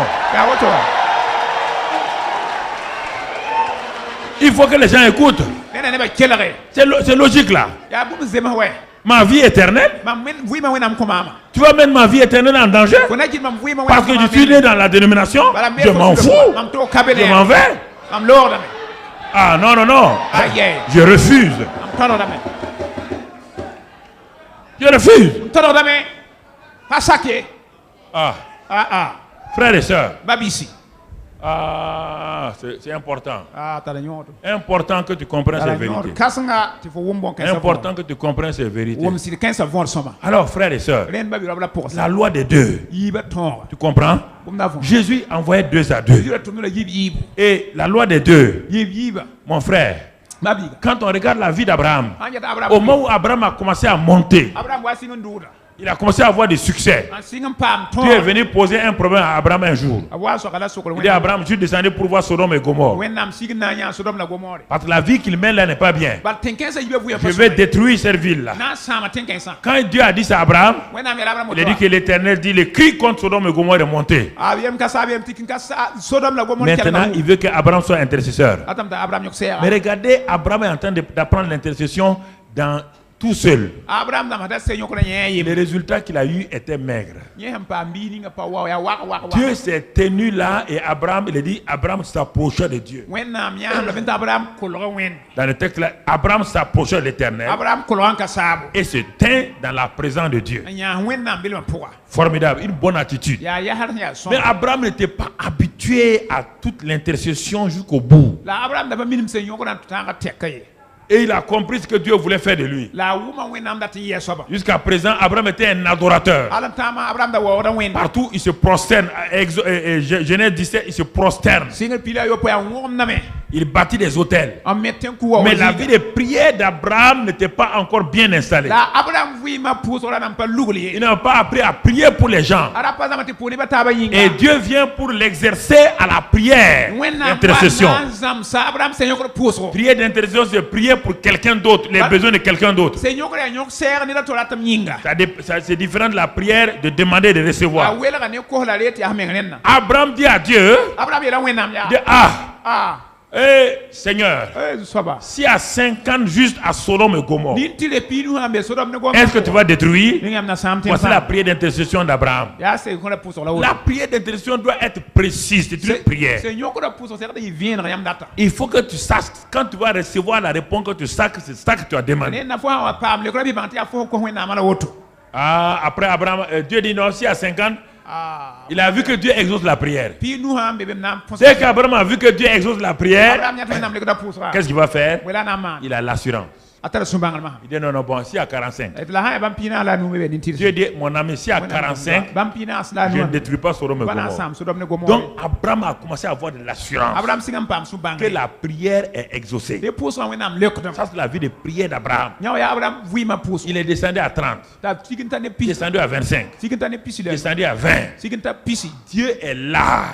Il faut que les gens écoutent. C'est logique là. Ma vie éternelle. Tu vas mettre ma vie éternelle en danger parce que je suis né dans la dénomination. Je m'en fous. Je m'en vais. Ah non, non, non. Je refuse. Je refuse. Frères et sœurs. Ah, c'est important. Important que tu comprennes ces vérités. Important que tu comprennes ces vérités. Alors, frères et sœurs, la loi des deux. Tu comprends? Jésus envoyait 2 à 2. Et la loi des deux, mon frère, quand on regarde la vie d'Abraham, au moment où Abraham a commencé à monter, il a commencé à avoir des succès. Dieu est venu poser un problème à Abraham un jour. Il dit à Abraham, je suis descendu pour voir Sodome et Gomorrhe. Parce que la vie qu'il mène là n'est pas bien. Je vais détruire cette ville-là. Quand Dieu a dit ça à Abraham, il a dit que l'Éternel dit, le cri contre Sodome et Gomorrhe est monté. Maintenant, il veut qu'Abraham soit intercesseur. Mais regardez, Abraham est en train d'apprendre l'intercession dans tout seul. Les résultats qu'il a eu étaient maigres. Dieu s'est tenu là et Abraham, il a dit, Abraham s'approcha de Dieu. Dans le texte là, Abraham s'approcha de l'Éternel et se tint dans la présence de Dieu. Formidable, une bonne attitude. Mais Abraham n'était pas habitué à toute l'intercession jusqu'au bout. Et il a compris ce que Dieu voulait faire de lui. Jusqu'à présent, Abraham était un adorateur. Partout, il se prosterne. Genèse 17, il se prosterne. Il bâtit des hôtels. Mais la vie de prière d'Abraham n'était pas encore bien installée. Il n'a pas appris à prier pour les gens. Et Dieu vient pour l'exercer à la prière d'intercession. Prière d'intercession, c'est prier pour quelqu'un d'autre, les besoins de quelqu'un d'autre. C'est différent de la prière de demander et de recevoir. Abraham dit à Dieu, Seigneur, si à 50 juste à Sodome et Gomorrhe, est-ce que tu vas détruire? Voici la prière d'intercession d'Abraham. La prière d'intercession doit être précise. C'est une prière. Il faut que tu saches, quand tu vas recevoir la réponse, que tu saches que c'est ça que tu as demandé. Après Abraham, Dieu dit non, si à 50, il a vu que Dieu exauce la prière. Dès qu'Abraham a vu que Dieu exauce la prière, qu'est-ce qu'il va faire? Il a l'assurance. Il dit non, bon, si à 45. Dieu dit, mon ami, si à 45, je ne détruis pas Sodome et Gomorrhe. Donc Abraham a commencé à avoir de l'assurance que la prière est exaucée. Ça, c'est la vie de prière d'Abraham. Il est descendu à 30. Il est descendu à 25. Il est descendu à 20. Dieu est là.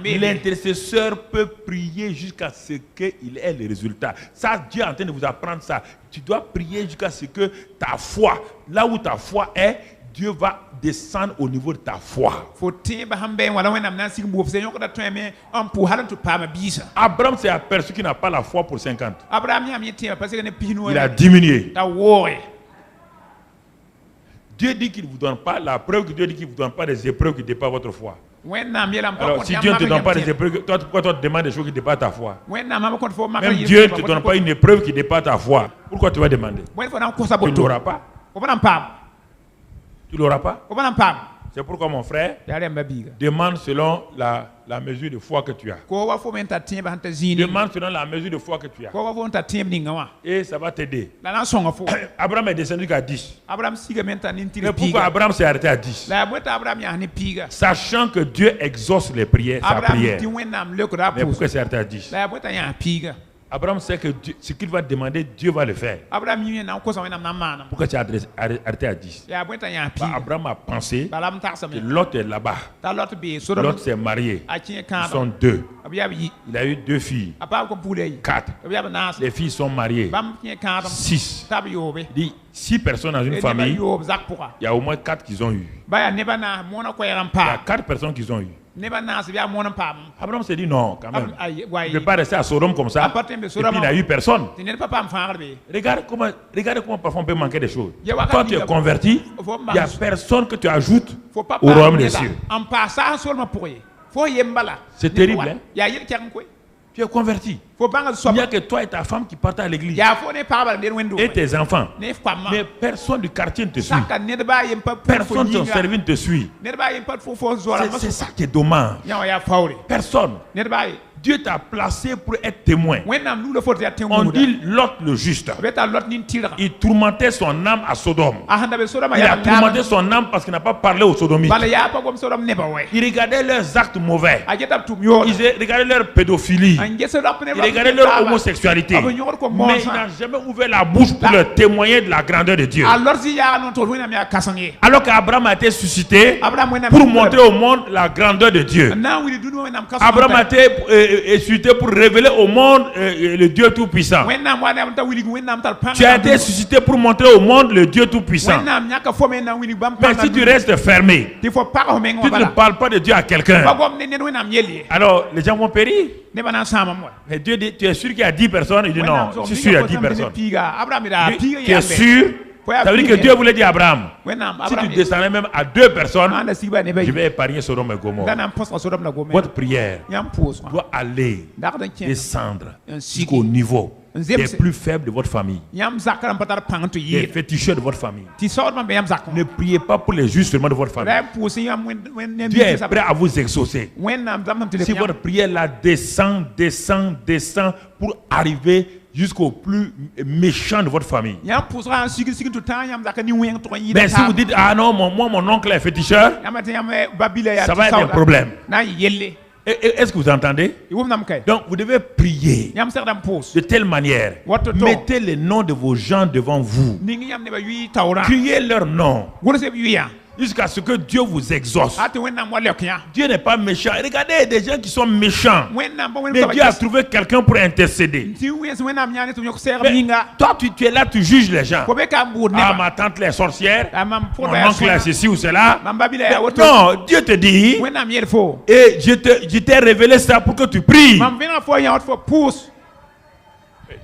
L'intercesseur peut prier jusqu'à ce qu'il ait le résultat. Ça, Dieu est en train de vous apprendre ça. Tu dois prier jusqu'à ce que ta foi, là où ta foi est, Dieu va descendre au niveau de ta foi. Abraham s'est aperçu qu'il n'a pas la foi pour 50. Il a diminué. Dieu dit qu'il ne vous donne pas, la preuve que Dieu dit qu'il ne vous donne pas des épreuves qui dépassent votre foi. Alors si Dieu ne te donne pas des épreuves, toi, pourquoi toi te demandes des choses qui dépassent ta foi? Même Dieu ne te donne pas une épreuve qui dépasse ta foi. Pourquoi tu vas demander? Tu ne l'auras pas. Tu ne l'auras pas. C'est pourquoi mon frère demande selon la mesure de foi que tu as. Demande selon la mesure de foi que tu as. Et ça va t'aider. Abraham est descendu jusqu'à 10. Mais pourquoi Abraham s'est arrêté à 10? Sachant que Dieu exauce les prières, sa prière. Mais pourquoi il s'est arrêté à 10? Abraham sait que ce qu'il va demander, Dieu va le faire. Pourquoi tu as arrêté à 10? Abraham a pensé que Lot est là-bas. Lot s'est marié. Ils sont 2. Il a eu 2 filles. 4. Les filles sont mariées. 6. Il dit 6 personnes dans une famille. Il y a au moins 4 qu'ils ont eu. Il y a 4 personnes qu'ils ont eu. Abraham s'est dit non, quand même. Il ne peut pas rester à Sodome comme ça. Et puis il n'a eu personne. Regarde comment parfois on peut manquer des choses. Toi tu es converti, il n'y a personne que tu ajoutes au royaume des cieux. C'est terrible, hein? Tu es converti. Il n'y a que toi et ta femme qui partent à l'église. Et tes enfants. Mais personne du quartier ne te suit. Personne de ton service ne te suit. C'est ça qui est dommage. Personne. Dieu t'a placé pour être témoin. On dit Lot le juste. Il tourmentait son âme à Sodome. Il a tourmenté son âme parce qu'il n'a pas parlé aux sodomites. Il regardait leurs actes mauvais. Il regardait leur pédophilie. Il regardait leur homosexualité. Mais il n'a jamais ouvert la bouche pour leur témoigner de la grandeur de Dieu. Alors qu'Abraham a été suscité pour montrer au monde la grandeur de Dieu. Abraham a été suscité pour révéler au monde le Dieu Tout-Puissant. Tu as été suscité pour montrer au monde le Dieu Tout-Puissant. Mais si tu restes fermé, tu ne parles pas de Dieu à quelqu'un, alors les gens vont périr. Mais Dieu dit, tu es sûr qu'il y a 10 personnes? Il dit non, je suis sûr qu'il y a 10 personnes. Tu es sûr? Ça veut dire que Dieu voulait dire à Abraham, si tu descendais même à 2 personnes, je vais épargner Sodome et Gomorrhe. Votre prière doit aller descendre jusqu'au niveau des plus faibles de votre famille, des féticheurs de votre famille. Ne priez pas pour les justes seulement de votre famille. Dieu est prêt à vous exaucer. Si votre prière là descend pour arriver jusqu'au plus méchant de votre famille. Mais si vous dites, ah non, moi mon oncle est féticheur, ça va être un problème. Est-ce que vous entendez? Donc vous devez prier de telle manière. Mettez les noms de vos gens devant vous. Criez leur nom. Jusqu'à ce que Dieu vous exauce. Dieu n'est pas méchant. Regardez, il y a des gens qui sont méchants. Mais Dieu a trouvé quelqu'un pour intercéder. Mais toi, tu es là, tu juges les gens. Ah, ma tante est sorcière. Mon oncle est ceci ou cela. Non, Dieu te dit. Et je t'ai révélé ça pour que tu pries.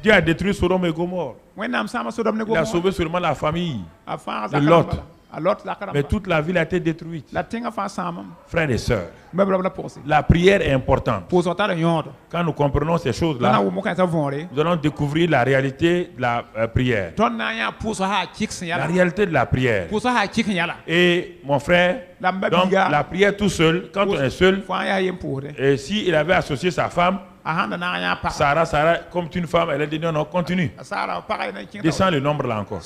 Dieu a détruit Sodome et Gomorrhe. Il a sauvé seulement la famille de Lot. Mais toute la ville a été détruite. Frères et sœurs, la prière est importante. Quand nous comprenons ces choses-là, nous allons découvrir la réalité de la prière. La réalité de la prière. Et mon frère, donc, la prière tout seul, quand on est seul, et s'il avait associé sa femme, Sarah, comme une femme, elle a dit non, continue. Descends le nombre là encore.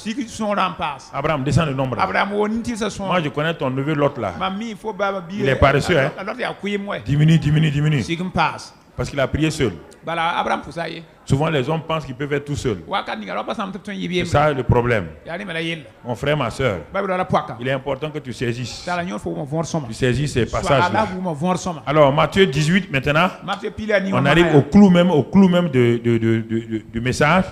Abraham, descends le nombre là. Moi, je connais ton neveu Lot là. Il est paresseux, hein? Diminue. Parce qu'il a prié seul. Souvent, les hommes pensent qu'ils peuvent être tout seuls. C'est ça le problème. Mon frère, ma soeur, il est important que tu saisisses. Tu saisisses ces passages-là. Alors, Matthieu 18 maintenant. On arrive au clou même du message.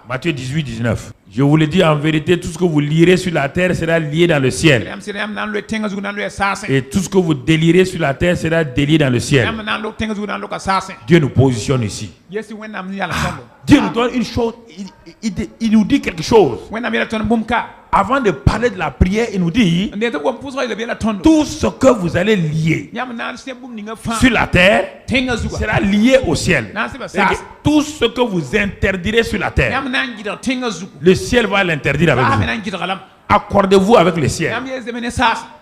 Matthieu 18, 19. Je vous le dis en vérité, tout ce que vous lirez sur la terre sera lié dans le ciel. Et tout ce que vous délirez sur la terre sera délié dans le ciel. Dieu nous positionne ici. Dieu nous donne une chose, il nous dit quelque chose. Avant de parler de la prière, il nous dit tout ce que vous allez lier sur la terre sera lié au ciel. Tout ce que vous interdirez sur la terre, le ciel va l'interdire avec vous. Accordez-vous avec le ciel.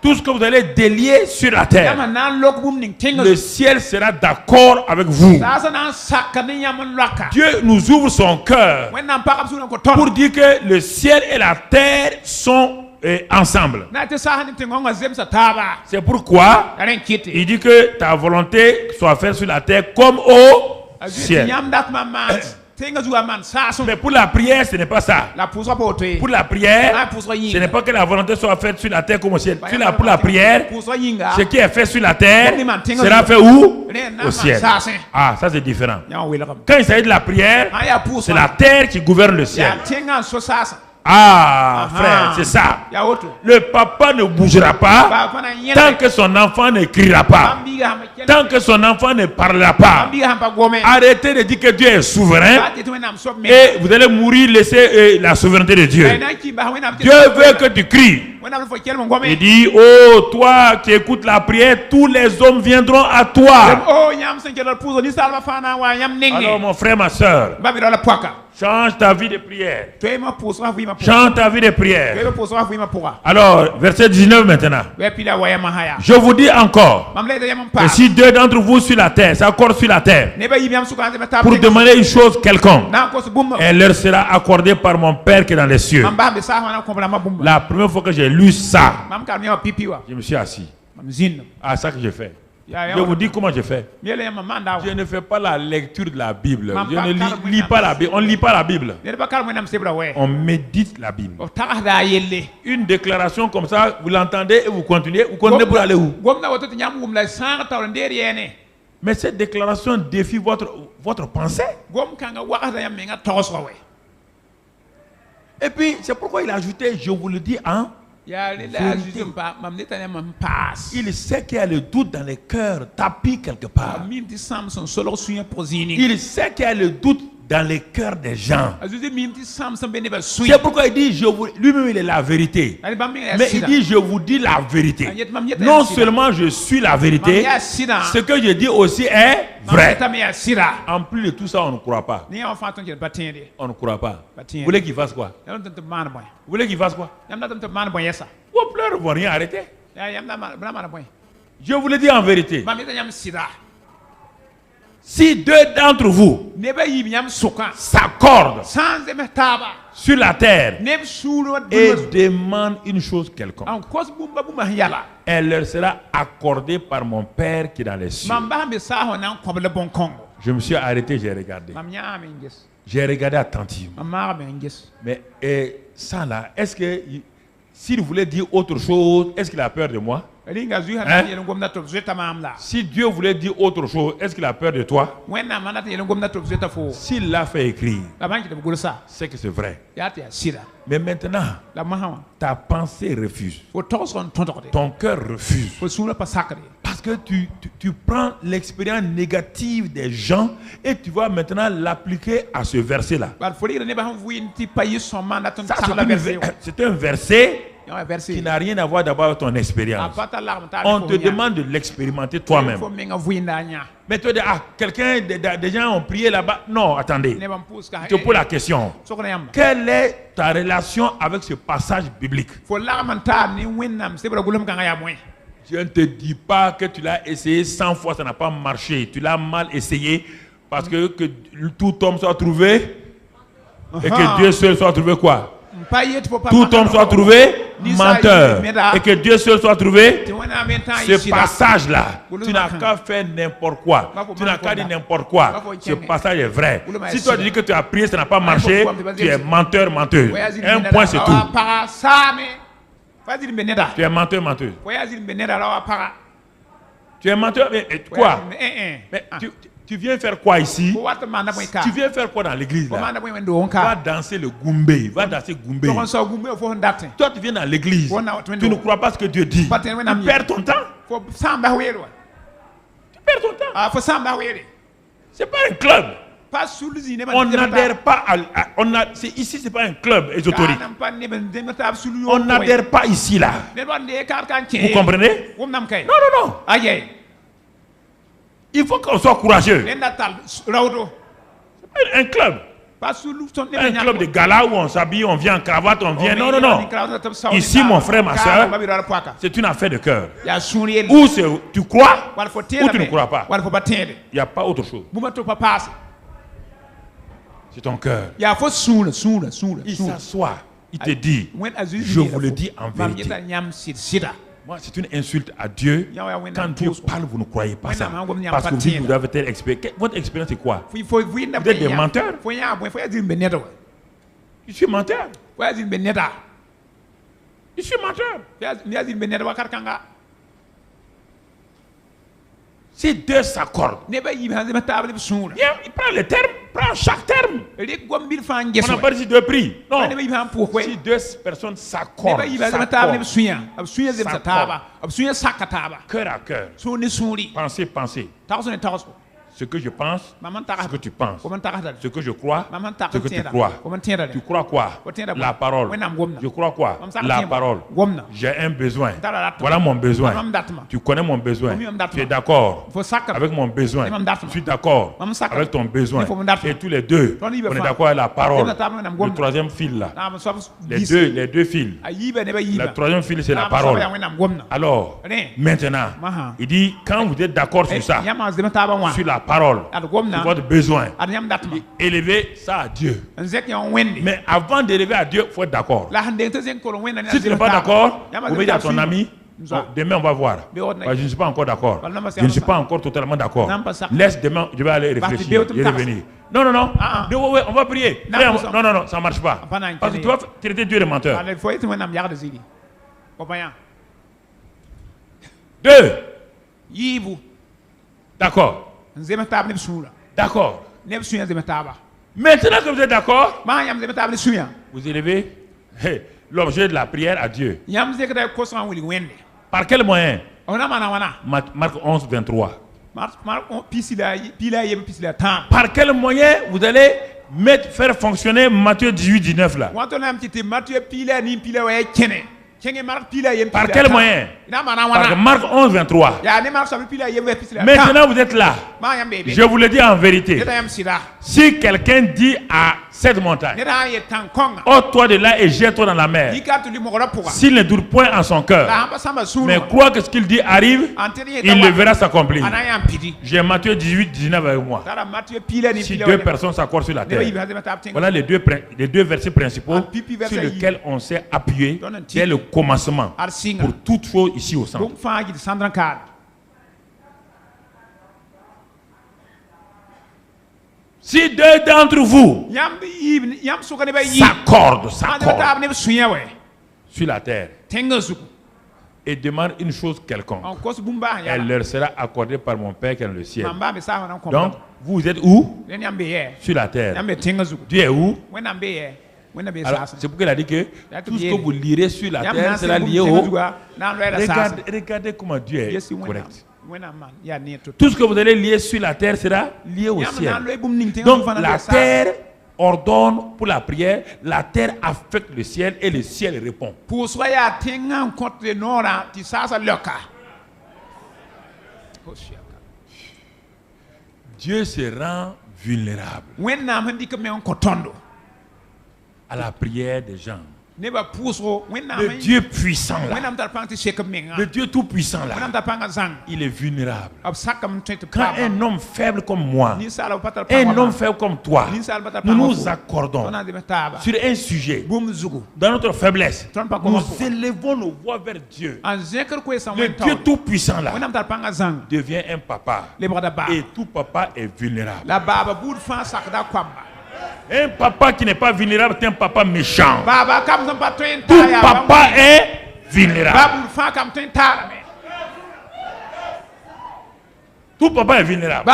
Tout ce que vous allez délier sur la terre, le ciel sera d'accord avec vous. Dieu nous ouvre son cœur pour dire que le ciel et la terre sont ensemble. C'est pourquoi il dit que ta volonté soit faite sur la terre comme au ciel. Mais pour la prière, ce n'est pas ça. Pour la prière, ce n'est pas que la volonté soit faite sur la terre comme au ciel. Pour la prière, ce qui est fait sur la terre sera fait où? Au ciel. Ah, ça c'est différent. Quand il s'agit de la prière, c'est la terre qui gouverne le ciel. Ah, frère, c'est ça. Le papa ne bougera pas tant que son enfant ne criera pas. Tant que son enfant ne parlera pas. Arrêtez de dire que Dieu est souverain et vous allez mourir, laisser la souveraineté de Dieu. Dieu veut que tu cries. Il dit, oh, toi qui écoutes la prière, tous les hommes viendront à toi. Alors mon frère, ma soeur, change ta vie de prière. Change ta vie de prière. Alors, verset 19 maintenant. Je vous dis encore, que si deux d'entre vous sur la terre s'accordent sur la terre pour demander une chose quelconque, elle leur sera accordée par mon Père qui est dans les cieux. La première fois que j'ai lu ça, je me suis assis. Ah, ça que j'ai fait. Je vous dis comment je fais. Je ne fais pas la lecture de la Bible. Je ne lis pas la Bible. On ne lit pas la Bible. On médite la Bible. Une déclaration comme ça, vous l'entendez et vous continuez. Vous continuez pour aller où? Mais cette déclaration défie votre pensée. Et puis, c'est pourquoi il a ajouté, je vous le dis, hein? Il sait qu'il y a le doute dans les cœurs, tapis quelque part. Il sait qu'il y a le doute dans les cœurs des gens. C'est pourquoi il dit, lui-même il est la vérité. Mais il dit, je vous dis la vérité. Non seulement je suis la vérité, ce que je dis aussi est vrai. En plus de tout ça, on ne croit pas. On ne croit pas. Vous voulez qu'il fasse quoi? Vous voulez qu'il fasse quoi? Vos pleurs ne vont rien arrêter. Je vous le dis en vérité. Si deux d'entre vous s'accordent sur la terre et demandent une chose quelconque, elle leur sera accordée par mon Père qui est dans les cieux. Je me suis arrêté, j'ai regardé. J'ai regardé attentivement. Mais ça là, est-ce que s'il voulait dire autre chose, est-ce qu'il a peur de moi? Si Dieu voulait dire autre chose, est-ce qu'il a peur de toi? S'il l'a fait écrire, c'est que c'est vrai. Mais maintenant, ta pensée refuse. Ton cœur refuse. Parce que tu prends l'expérience négative des gens et tu vas maintenant l'appliquer à ce verset-là. C'est un verset qui n'a rien à voir d'abord avec ton expérience. On te demande de l'expérimenter toi-même. Mais tu dis, des gens ont prié là-bas. Non, attendez. Je te pose la question. Quelle est ta relation avec ce passage biblique? Je ne te dis pas que tu l'as essayé 100 fois, ça n'a pas marché. Tu l'as mal essayé parce que tout homme soit trouvé et que Dieu seul soit trouvé quoi? Tout homme soit trouvé menteur et que Dieu seul soit trouvé. Ce passage-là, tu n'as qu'à faire n'importe quoi. Tu n'as qu'à dire n'importe quoi. Ce passage est vrai. Si toi tu dis que tu as prié, ça n'a pas marché, tu es menteur, menteur. Un point, c'est tout. Tu es menteur, menteur. Tu es menteur, mais quoi? Mais tu viens faire quoi ici? Tu viens faire quoi dans l'église là? Va danser le Goumbé. Va danser Goumbé. Toi tu viens dans l'église. Tu ne crois pas ce que Dieu dit. Tu perds ton temps. Tu perds ton temps. C'est pas un club. On n'adhère pas ici, c'est pas un club ésotérique. On n'adhère pas ici là. Vous comprenez? Non. Il faut qu'on soit courageux. C'est pas un club. Un club de gala où on s'habille, on vient en cravate, on vient. Non. Ici, mon frère, ma soeur, c'est une affaire de cœur. Ou tu crois, ou tu ne crois pas. Il n'y a pas autre chose. C'est ton cœur. Il s'assoit, il te dit, je vous le dis en vérité. Moi, c'est une insulte à Dieu. Quand Dieu parle, vous ne croyez pas ça. Parce que vous avez telle expérience. Votre expérience, c'est quoi? Vous êtes des menteurs. Je suis menteur. Je suis menteur. Si deux s'accordent, il prend les termes, prend chaque terme. On n'a pas dit deux prix. Non. Si deux personnes s'accordent, cœur à cœur, pensée. Ce que je pense, ce que tu penses. Ce que je crois, ce que tu crois. Tu crois quoi? La parole. Je crois quoi? La parole. J'ai un besoin. Voilà mon besoin. Tu connais mon besoin. Tu es d'accord avec mon besoin. Je suis d'accord avec ton besoin. Et tous les deux, on est d'accord avec la parole. Le troisième fil là. Les deux fils. Le troisième fil, c'est la parole. Alors, maintenant, il dit, quand vous êtes d'accord sur ça, sur la parole, sur votre besoin, élevez ça à Dieu. Mais avant d'élever à Dieu, il faut être d'accord. Si tu n'es pas d'accord, vous pouvez dire à ton ami, demain on va voir. Je ne suis pas encore d'accord. Je ne suis pas encore totalement d'accord. Laisse demain, je vais aller réfléchir et revenir. Non. On va prier. Non, ça ne marche pas. Parce que tu vas traiter Dieu de menteur. 2. D'accord. D'accord. Maintenant que vous êtes d'accord, vous élevez l'objet de la prière à Dieu. Par quel moyen? Marc 11, 23. Par quel moyen vous allez faire fonctionner Matthieu 18, 19 là? Par quel moyen? Parce que Marc 11, 23. Maintenant vous êtes là. Je vous le dis en vérité. Si quelqu'un dit à cette montagne. Ôte toi de là et jette-toi dans la mer. S'il ne doute point en son cœur, mais croit que ce qu'il dit arrive, il le verra s'accomplir. J'ai Matthieu 18, 19 avec moi. Si deux personnes s'accordent sur la terre, voilà les deux versets principaux sur lesquels on s'est appuyé dès le commencement pour toute chose ici au centre. Si deux d'entre vous s'accordent sur la terre et demandent une chose quelconque, elle leur sera accordée par mon Père qui est dans le ciel. Donc, vous êtes où? Sur la terre. Dieu est où? C'est pourquoi il a dit que tout ce que vous lirez sur la terre sera lié au... Regardez comment Dieu est correct. Tout ce que vous allez lier sur la terre sera lié au ciel. Donc la terre ordonne pour la prière, la terre affecte le ciel et le ciel répond. Dieu se rend vulnérable à la prière des gens. Le Dieu puissant là, le Dieu tout puissant là, il est vulnérable. Quand un homme faible comme moi, un homme faible comme toi, nous nous accordons sur un sujet, dans notre faiblesse, nous élevons nos voix vers Dieu. Le Dieu tout puissant là devient un papa, et tout papa est vulnérable. Un papa qui n'est pas vulnérable est un papa méchant. Tout papa est vulnérable. Tout papa est vulnérable.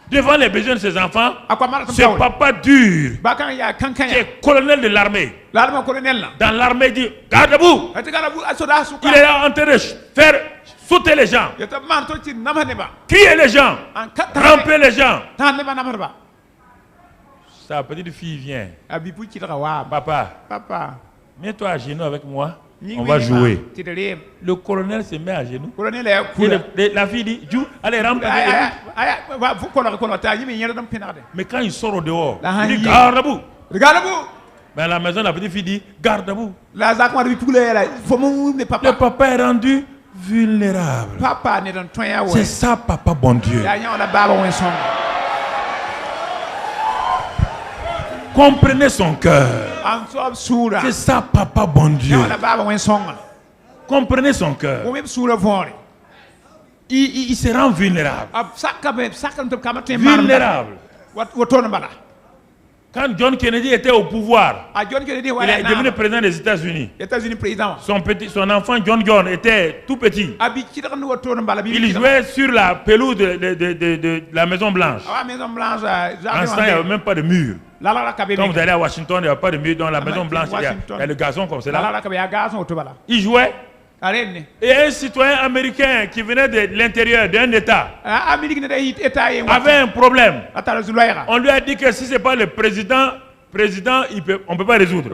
Devant les besoins de ses enfants, ce papa dur, qui est colonel de l'armée, dans l'armée dit, garde debout. Il est là en train de faire sauter les gens, crier les gens, ramper les gens. Sa petite fille vient. Papa, mets-toi à genoux avec moi. On va jouer. Le colonel se met à genoux. La fille dit, allez, rampe. Mais quand il sort au dehors, il dit, garde debout. Mais à la maison, la petite fille dit, garde debout. Le papa est rendu vulnérable. C'est ça, papa bon Dieu. Comprenez son cœur. C'est ça, papa bon Dieu. Comprenez son cœur. Il se rend vulnérable. Vulnérable. Quand John Kennedy était au pouvoir, il est devenu président des États-Unis. Son enfant John était tout petit. Il jouait sur la pelouse de la Maison Blanche. En ce temps, il n'y avait même pas de mur. Quand vous allez à Washington, il n'y a pas de mur. Dans la Maison Blanche, il y a le gazon comme cela. Il jouait. Et un citoyen américain qui venait de l'intérieur d'un État avait un problème. On lui a dit que si ce n'est pas le président, on ne peut pas résoudre.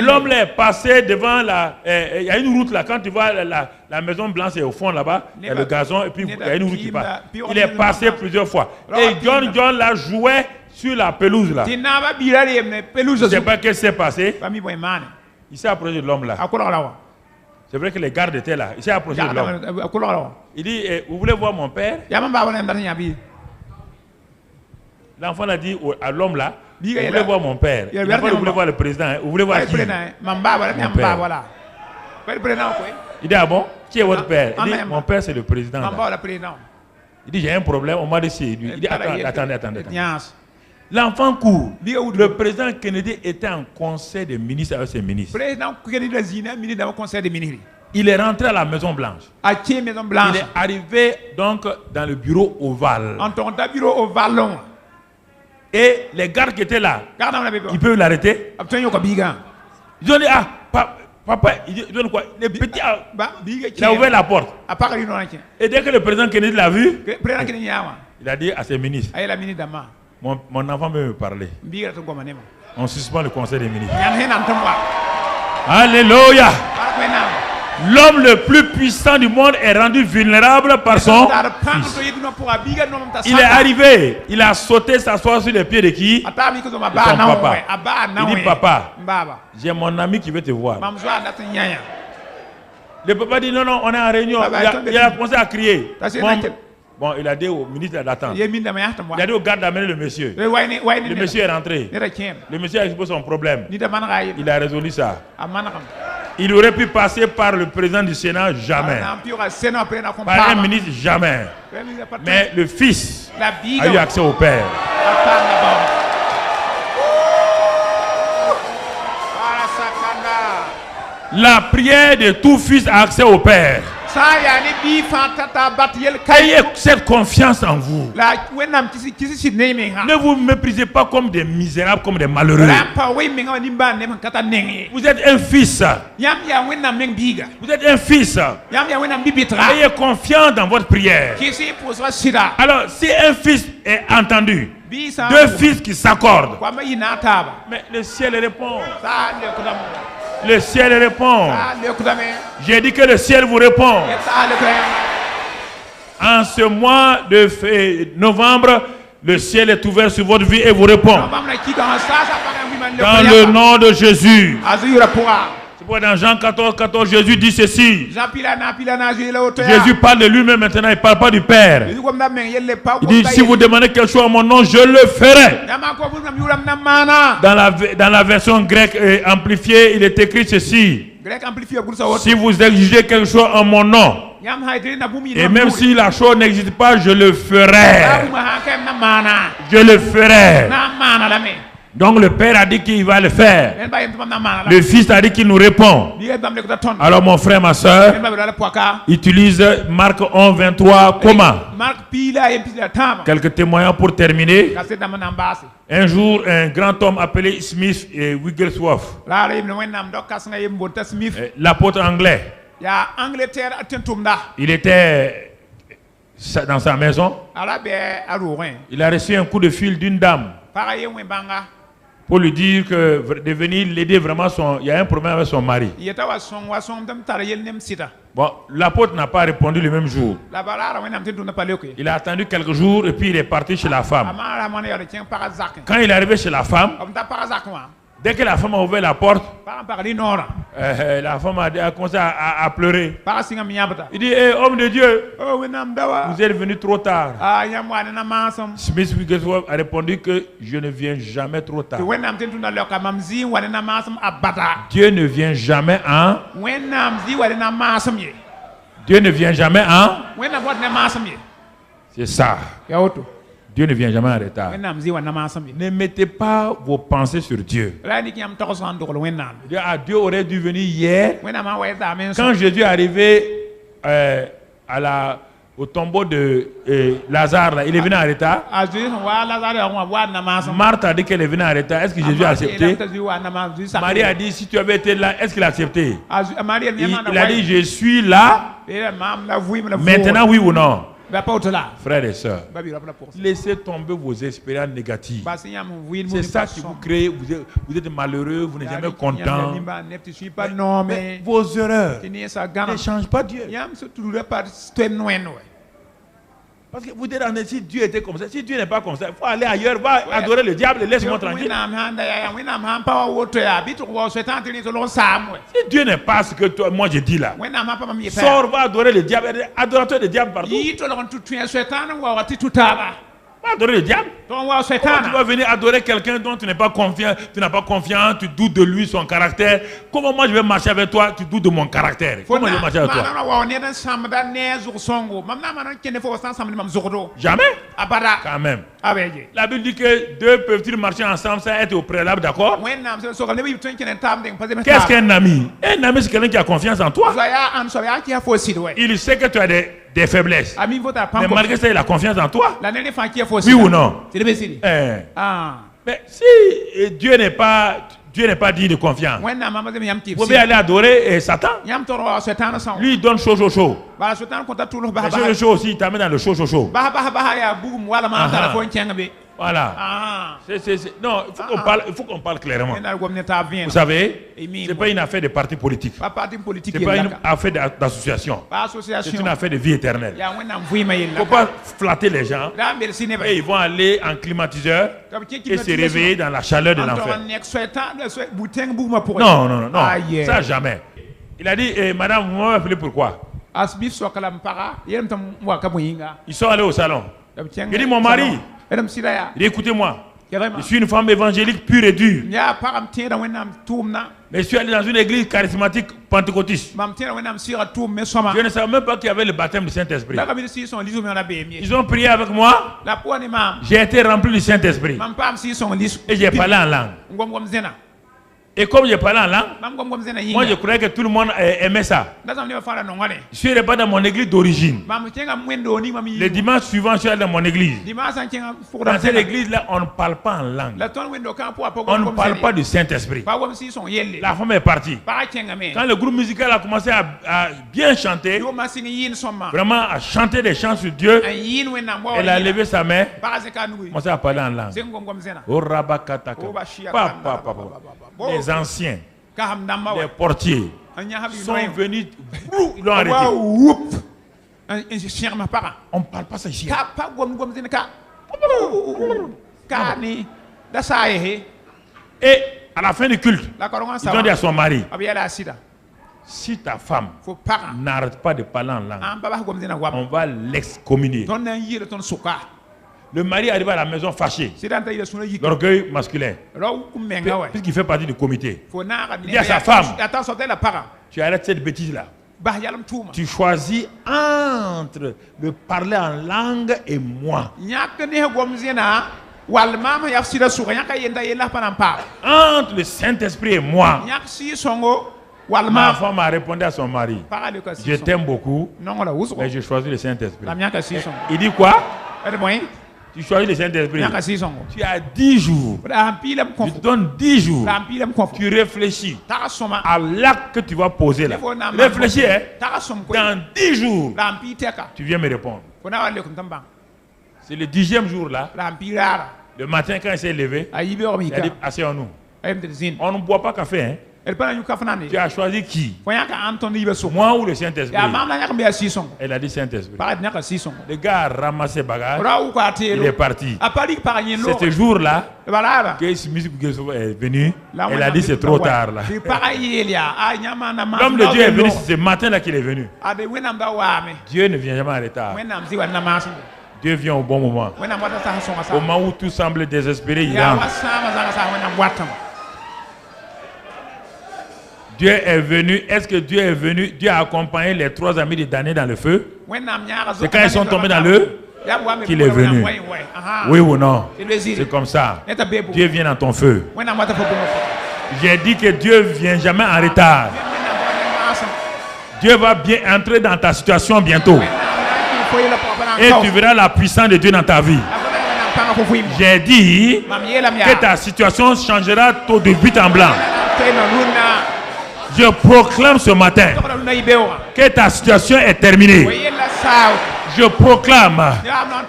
L'homme est passé devant il y a une route là, quand tu vois la Maison Blanche est au fond là-bas, il y a le gazon et puis il y a une route qui passe. Il est passé plusieurs fois. Et John là jouait sur la pelouse là. Je ne sais pas ce qui s'est passé. Il s'est approché de l'homme là. C'est vrai que les gardes étaient là. Il s'est approché de l'homme. Il dit, vous voulez voir mon père? L'enfant a dit à l'homme là, vous voulez voir mon père? Il n'a pas dit, vous voulez voir le président? Vous voulez voir qui? Mon père. Il dit, ah bon? Qui est votre père? Il dit, mon père c'est le président. Il dit, j'ai un problème, on m'a dit c'est lui. Il dit, attendez. L'enfant court. Le président Kennedy était en conseil des ministres avec ses ministres. Il est rentré à la Maison Blanche. Il est arrivé donc dans le bureau ovale. Et les gardes qui étaient là, ils peuvent l'arrêter. Ils ont dit, papa, il donne quoi? Les petits, il a ouvert la porte. Et dès que le président Kennedy l'a vu, il a dit à ses ministres, mon enfant veut me parler. On suspend le conseil des ministres. Alléluia. L'homme le plus puissant du monde est rendu vulnérable par son fils. Il est arrivé, il a sauté s'asseoir sur les pieds de qui? De son papa. Il dit, papa, j'ai mon ami qui veut te voir. Le papa dit, non, non, on est en réunion. Il a commencé à crier. Bon, il a dit au ministre d'attendre. Il a dit au garde d'amener le monsieur. Le monsieur est rentré. Le monsieur a exposé son problème. Il a résolu ça. Il aurait pu passer par le président du Sénat, jamais. Par un ministre, jamais. Mais le fils a eu accès au Père. La prière de tout fils a accès au Père. Ayez cette confiance en vous. Ne vous méprisez pas comme des misérables, comme des malheureux. Vous êtes un fils. Vous êtes un fils. Ayez confiance dans votre prière. Alors, si un fils est entendu, deux fils qui s'accordent, mais le ciel répond. Le ciel répond. J'ai dit que le ciel vous répond. En ce mois de novembre, le ciel est ouvert sur votre vie et vous répond. Dans le nom de Jésus. C'est pourquoi dans Jean 14, 14, Jésus dit ceci. Jésus parle de lui-même maintenant, il ne parle pas du Père. Il dit, si vous demandez quelque chose à mon nom, je le ferai. Dans la version grecque amplifiée, il est écrit ceci. Si vous exigez quelque chose en mon nom, et même si la chose n'existe pas, je le ferai. Je le ferai. Donc le Père a dit qu'il va le faire. Le Fils a dit qu'il nous répond. Alors mon frère, ma soeur, utilise Marc 11, 23. Comment? Quelques témoignages pour terminer. Un jour, un grand homme appelé Smith et Wigglesworth, l'apôtre anglais, il était dans sa maison. Il a reçu un coup de fil d'une dame pour lui dire que de venir l'aider vraiment, il y a un problème avec son mari. Bon, l'apôtre n'a pas répondu le même jour. Il a attendu quelques jours et puis il est parti chez la femme. Quand il est arrivé chez la femme, dès que la femme a ouvert la porte, la femme a commencé à pleurer. Il dit, hey, homme de Dieu, vous êtes venu trop tard. Smith Wigglesworth a répondu que je ne viens jamais trop tard. Dieu ne vient jamais en... Dieu ne vient jamais en... C'est ça. Dieu ne vient jamais en retard. Ne mettez pas vos pensées sur Dieu. Dieu aurait dû venir hier. Quand Jésus est arrivé au tombeau de Lazare, là, il est venu en retard. Marthe a dit qu'elle est venue en retard. Est-ce que Jésus a accepté? Marie a dit, si tu avais été là, est-ce qu'il a accepté? Il a dit, je suis là. Maintenant, oui ou non? Frères et sœurs, laissez tomber vos expériences négatives. C'est ça qui vous crée. Vous êtes malheureux, vous n'êtes jamais content. Mais vos erreurs ne changent pas Dieu. Parce que vous dites, si Dieu était comme ça, si Dieu n'est pas comme ça, il faut aller ailleurs, va adorer le diable, laisse-moi tranquille. Si Dieu n'est pas ce que moi je dis là, sors, va adorer le diable, adorateur de diable partout. Va adorer le diable. Comment tu vas venir adorer quelqu'un dont tu n'es pas confiant, tu doutes de lui, son caractère. Comment moi je vais marcher avec toi, tu doutes de mon caractère? Comment je vais marcher avec toi? Jamais. Quand même. La Bible dit que deux peuvent-ils marcher ensemble sans être au préalable d'accord? Qu'est-ce qu'un ami? Un ami, c'est quelqu'un qui a confiance en toi. Il sait que tu as des faiblesses. Mais malgré ça, il a confiance en toi. Oui ou non? Mais si Dieu n'est pas digne de confiance, vous pouvez aller adorer Satan. Lui, il donne chaud. Le chaud aussi, il t'amène dans le chaud. Voilà. Non, il faut qu'on parle clairement. Vous savez, ce n'est pas une affaire de parti politique. Ce n'est pas une affaire d'association. C'est une affaire de vie éternelle. Il ne faut pas flatter les gens. Et ils vont aller en climatiseur et se réveiller dans la chaleur de l'enfer. Non, non, non. Ça, jamais. Il a dit, madame, vous m'avez appelé pourquoi? Ils sont allés au salon. Il dit, mon mari, il dit, écoutez-moi, je suis une femme évangélique pure et dure. Mais je suis allé dans une église charismatique pentecôtiste. Je ne savais même pas qu'il y avait le baptême du Saint-Esprit. Ils ont prié avec moi. J'ai été rempli du Saint-Esprit. Et j'ai parlé en langue. Et comme je parlais en langue, moi je croyais que tout le monde aimait ça. Je suis reparti dans mon église d'origine. Le dimanche suivant, je suis allé dans mon église. Dans cette église-là, on ne parle pas en langue. On ne parle pas du Saint-Esprit. La femme est partie. Quand le groupe musical a commencé à bien chanter, vraiment à chanter des chants sur Dieu, elle a levé sa main, commencé à parler en langue. Les anciens, les portiers sont venus, ils l'ont arrêté. On ne parle pas ça ici. Et à la fin du culte, ils ont dit à son mari, si ta femme n'arrête pas de parler en langue, on va l'excommunier. Le mari arrive à la maison fâché. L'orgueil masculin. Puisqu'il fait partie du comité. Il dit à sa femme, tu arrêtes cette bêtise-là. Tu choisis entre le parler en langue et moi. Entre le Saint-Esprit et moi. Ma femme a répondu à son mari, je t'aime beaucoup, mais je choisis le Saint-Esprit. Il dit quoi? Tu choisis le Saint-Esprit. Tu as 10 jours. Je te donne 10 jours. Tu réfléchis à l'acte que tu vas poser là. Réfléchis, hein? Dans 10 jours, tu viens me répondre. C'est le 10e jour là. Le matin, quand il s'est levé, il a dit, asseyons-nous. On ne boit pas café, hein? Tu as choisi qui? Moi ou le Saint-Esprit? Elle a dit Saint-Esprit. Le gars a ramassé bagage. Il est parti. C'est ce jour-là que ce musique est venu. Elle a dit c'est trop tard là. L'homme de Dieu est venu, c'est ce matin-là qu'il est venu. Dieu ne vient jamais en retard. Dieu vient au bon moment. Au moment où tout semble désespéré, il entre. Dieu est venu. Est-ce que Dieu est venu? Dieu a accompagné les 3 amis de Daniel dans le feu. C'est quand ils sont tombés dans le qu'il est venu. Oui ou non? C'est comme ça. Dieu vient dans ton feu. J'ai dit que Dieu ne vient jamais en retard. Dieu va bien entrer dans ta situation bientôt. Et tu verras la puissance de Dieu dans ta vie. J'ai dit que ta situation changera de but en blanc. Je proclame ce matin que ta situation est terminée. Je proclame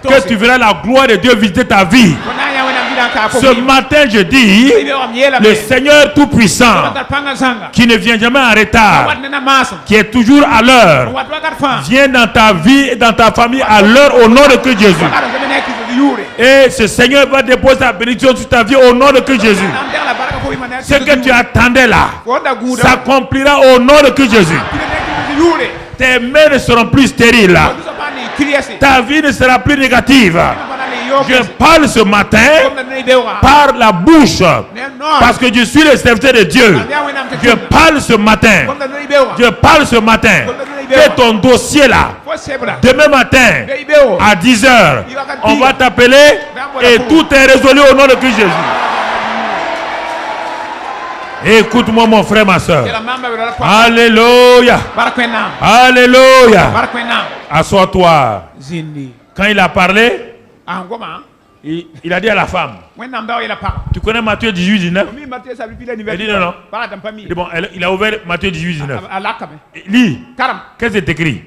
que tu verras la gloire de Dieu visiter ta vie. Ce matin, je dis, le Seigneur Tout-Puissant, qui ne vient jamais en retard, qui est toujours à l'heure, vient dans ta vie et dans ta famille à l'heure au nom de Christ Jésus. Et ce Seigneur va déposer sa bénédiction sur ta vie au nom de Christ Jésus. Ce que tu attendais là s'accomplira au nom de Christ Jésus. Tes mains ne seront plus stériles. Ta vie ne sera plus négative. Je parle ce matin par la bouche parce que je suis le serviteur de Dieu. Je parle ce matin. Je parle ce matin que ton dossier là, demain matin à 10h, on va t'appeler et tout est résolu au nom de Christ Jésus. Écoute-moi mon frère, ma soeur. Alléluia. Alléluia. Assois-toi. Quand il a parlé, il a dit à la femme, tu connais Matthieu 18, 19? Il dit non, non. Bon, il a ouvert Matthieu 18, 19. Lis. Qu'est-ce que c'est écrit?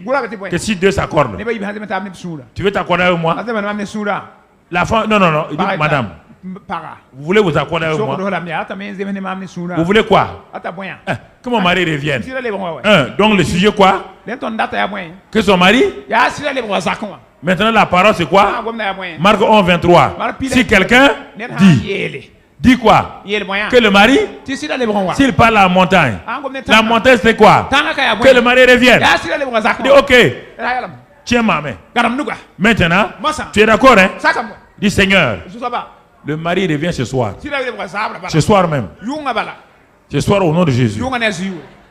Que si Dieu s'accorde, tu veux t'accorder avec moi? La femme, non, il dit, madame, vous voulez vous accorder avec moi? Vous voulez quoi? Que mon mari revienne. Donc le sujet quoi? Que son mari? Maintenant la parole c'est quoi? Marc 11, 23. Si quelqu'un dit quoi? Que le mari, s'il parle à la montagne c'est quoi? Que le mari revienne. Il dit ok, tiens ma main. Maintenant, tu es d'accord, hein? Dis Seigneur, le mari revient ce soir. Ce soir même. Ce soir au nom de Jésus.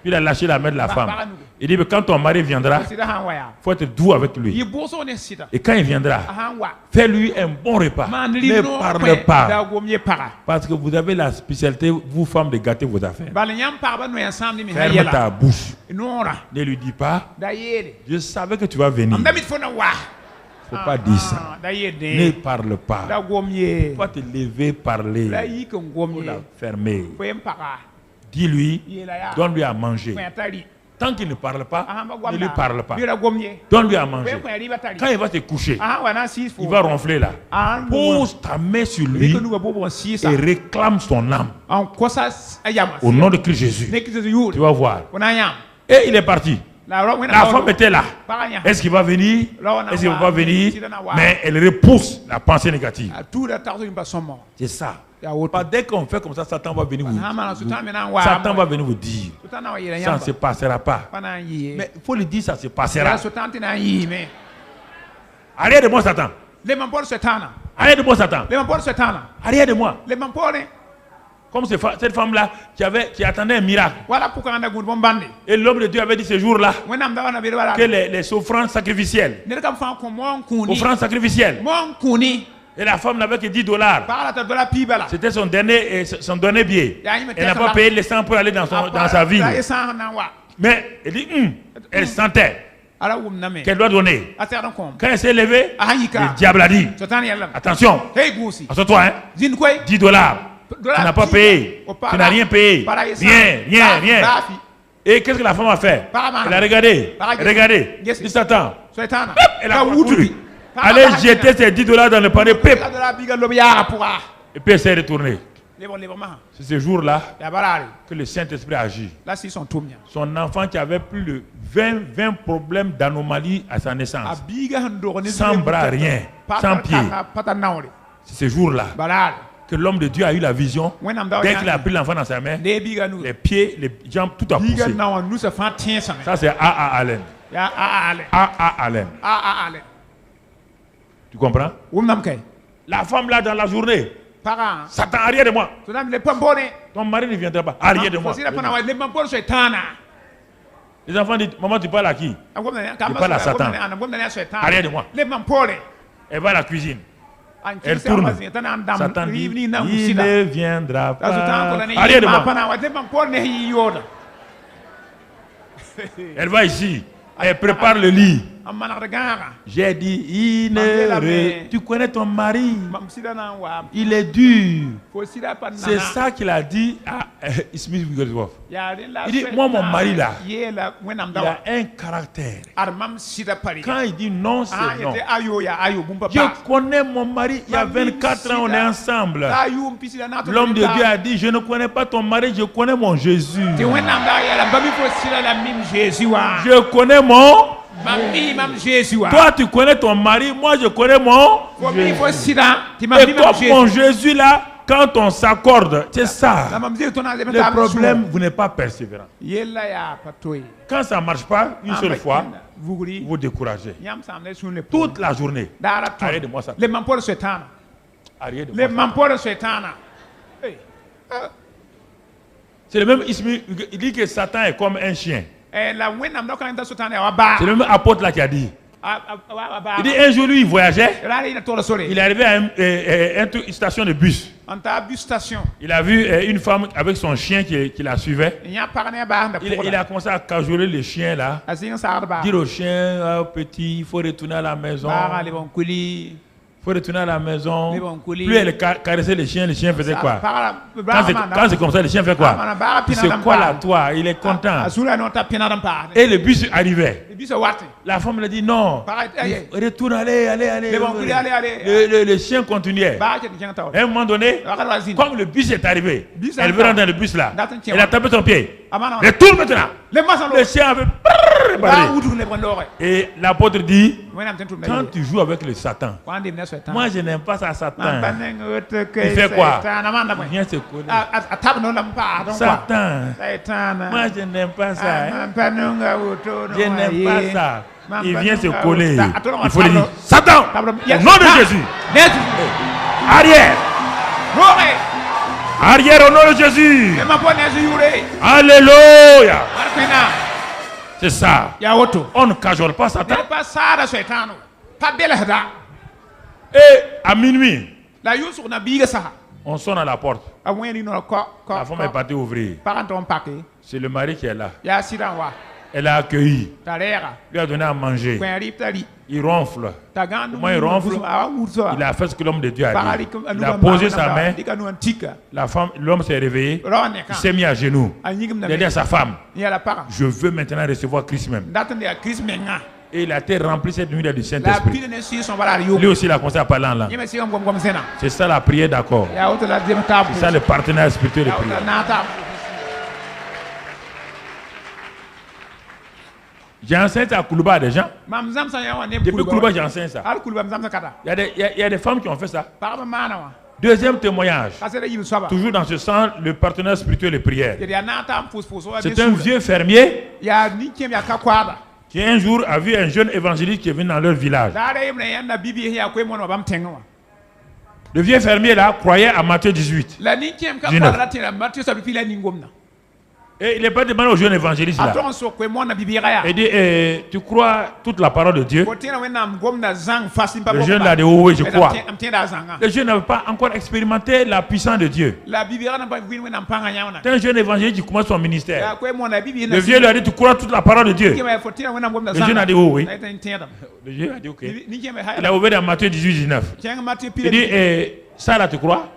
Il a lâché la main de la femme. Il dit, mais quand ton mari viendra, il faut être doux avec lui. Et quand il viendra, fais-lui un bon repas. Ne parle pas. Parce que vous avez la spécialité, vous femmes, de gâter vos affaires. Ferme ta bouche. Ne lui dis pas, je savais que tu vas venir. Il ne faut pas dire ça. Ne parle pas. Il faut te lever, parler. Faut la fermer. Dis-lui, donne-lui à manger. Tant qu'il ne parle pas, ne lui parle pas. Donne-lui à manger. Quand il va te coucher, il va ronfler là. Pose ta main sur lui et réclame son âme. Au nom de Christ Jésus. Tu vas voir. Et il est parti. La femme était là. Est-ce qu'il va venir? Est-ce qu'il ne va pas venir? Mais elle repousse la pensée négative. C'est ça. Dès qu'on fait comme ça, Satan va venir vous dire. Satan va venir vous dire. Ça ne se passera pas. Mais il faut lui dire ça se passera. Arrière de moi, Satan. Arrière de moi, Satan. Arrière de moi. Comme cette femme-là qui attendait un miracle. Et l'homme de Dieu avait dit ce jour-là que les offrandes sacrificielles. Offrandes sacrificielles. Et la femme n'avait que $10. C'était son dernier billet. Elle n'a pas payé les 100 pour aller dans sa ville. Mais elle dit, elle sentait qu'elle doit donner. Quand elle s'est levée, le diable a dit, attention, assois-toi, hein, $10. Tu n'as pas payé. Tu n'as rien payé. Rien. Et qu'est-ce que la femme a fait? Elle a regardé. Il s'attend. Elle a couru. Allez jeter ces $10 dans le panier. Et puis elle s'est retournée. C'est ce jour-là que le Saint-Esprit agit. Son enfant qui avait plus de 20 problèmes d'anomalie à sa naissance. Sans bras, rien. Sans pied. C'est ce jour-là que l'homme de Dieu a eu la vision. Dès qu'il a pris l'enfant dans sa main, les pieds, les jambes, tout a poussé. Ça c'est A.A. Allen. A.A. Allen. Tu comprends? La femme là dans la journée, Satan, arrière de moi. Ton mari ne viendra pas. Arrière de moi. Les enfants disent, maman, tu parles à qui? Tu parles à Satan. Arrière de moi. Elle va à la cuisine. Elle tourne. Satan dit, il ne viendra pas. Arrière de moi. Elle va ici. Elle prépare le lit. J'ai dit, tu connais ton mari. Il est dur. C'est ça qu'il a dit à Smith Wigglesworth. Il dit, moi mon mari là, il a un caractère. Quand il dit non, c'est non. Je connais mon mari, il y a 24 ans, on est ensemble. L'homme de Dieu a dit, je ne connais pas ton mari, je connais mon Jésus. Je connais mon Jésus. Toi tu connais ton mari, moi je connais mon Jésus. Et comme mon Jésus là, quand on s'accorde, c'est ça. Le problème, vous n'êtes pas persévérant. Quand ça ne marche pas une seule fois, vous découragez. Toute la journée. Arrête de moi ça. Arrête de moi ça. C'est le même Ismaël, il dit que Satan est comme un chien. C'est le même apôtre là qui a dit. Il dit un jour lui il voyageait. Il est arrivé à une station de bus. Il a vu une femme avec son chien qui la suivait. Il a commencé à cajoler le chien là. Dire au chien, petit, il faut retourner à la maison. Il faut retourner à la maison. Plus elle caressait les chiens faisaient quoi? Quand c'est comme ça, les chiens font quoi? C'est quoi là, toi? Il est content. Et le bus arrivait. La femme lui a dit non. Retourne, allez. Le chien continuait. À un moment donné, comme le bus est arrivé, elle veut rentrer dans le bus là. Elle a tapé son pied. Retourne maintenant. Le chien avait... Et l'apôtre dit, quand tu joues avec le Satan, moi je n'aime pas ça, Satan. Il fait quoi? Il vient se coller. Satan, moi je n'aime pas ça. Je n'aime pas ça. Il vient se coller. Il faut lui dire, Satan, au nom de Jésus. Arrière. Arrière au nom de Jésus. Alléluia. C'est ça. On ne cajole pas Satan. Et à minuit, on sonne à la porte. La femme est partie ouvrir. C'est le mari qui est là. Elle a accueilli. Lui a donné à manger. Il ronfle. Comment il ronfle? Il a fait ce que l'homme de Dieu a dit. Il a posé sa main. L'homme s'est réveillé. Il s'est mis à genoux. Il a dit à sa femme, je veux maintenant recevoir Christ même. Et il a été rempli cette nuit du Saint-Esprit. Lui aussi, il a commencé à parler en langue. C'est ça la prière d'accord. C'est ça le partenaire spirituel de prière. J'enseigne ça à Koulouba des gens. Depuis Koulouba, j'enseigne ça. Il y a des femmes qui ont fait ça. Deuxième témoignage. Toujours dans ce sens, le partenaire spirituel de prière. C'est un vieux fermier qui un jour a vu un jeune évangéliste qui est venu dans leur village. Le vieux fermier là croyait à Matthieu 18. Et il est pas demandé au jeune évangéliste là. Il dit, tu crois toute la parole de Dieu? Le jeune là dit, oui, je crois. Le jeune n'avait pas encore expérimenté la puissance de Dieu. C'est un jeune évangéliste qui commence son ministère. Le vieux lui a dit, tu crois toute la parole de Dieu? Le jeune a dit, oui. Le jeune a dit, ok. Il a ouvert dans Matthieu 18, 19. Il dit, ça là, tu crois?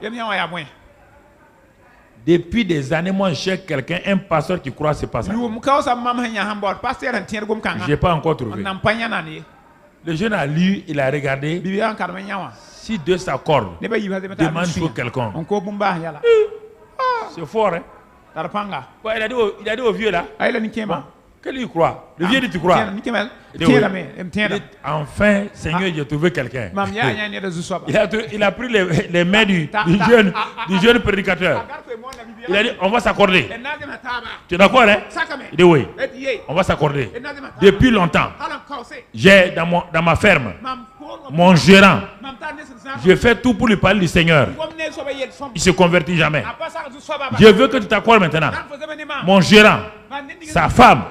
Depuis des années, moi, je cherche quelqu'un, un pasteur qui croit à ce passage. Je n'ai pas encore trouvé. Le jeune a lu, il a regardé. Si Dieu s'accorde, demande pour quelqu'un. C'est fort, hein? Ouais, il a dit au vieux là. Quel il croit? Le vieux dit, tu crois? Enfin, Seigneur, j'ai trouvé quelqu'un. Il a pris les mains du jeune prédicateur. Il a dit, on va s'accorder. Tu es d'accord, hein? Il dit, oui, on va s'accorder. Depuis longtemps, j'ai dans ma ferme, mon gérant, je fais tout pour lui parler du Seigneur. Il ne se convertit jamais. Je veux que tu t'accordes maintenant. Mon gérant, sa femme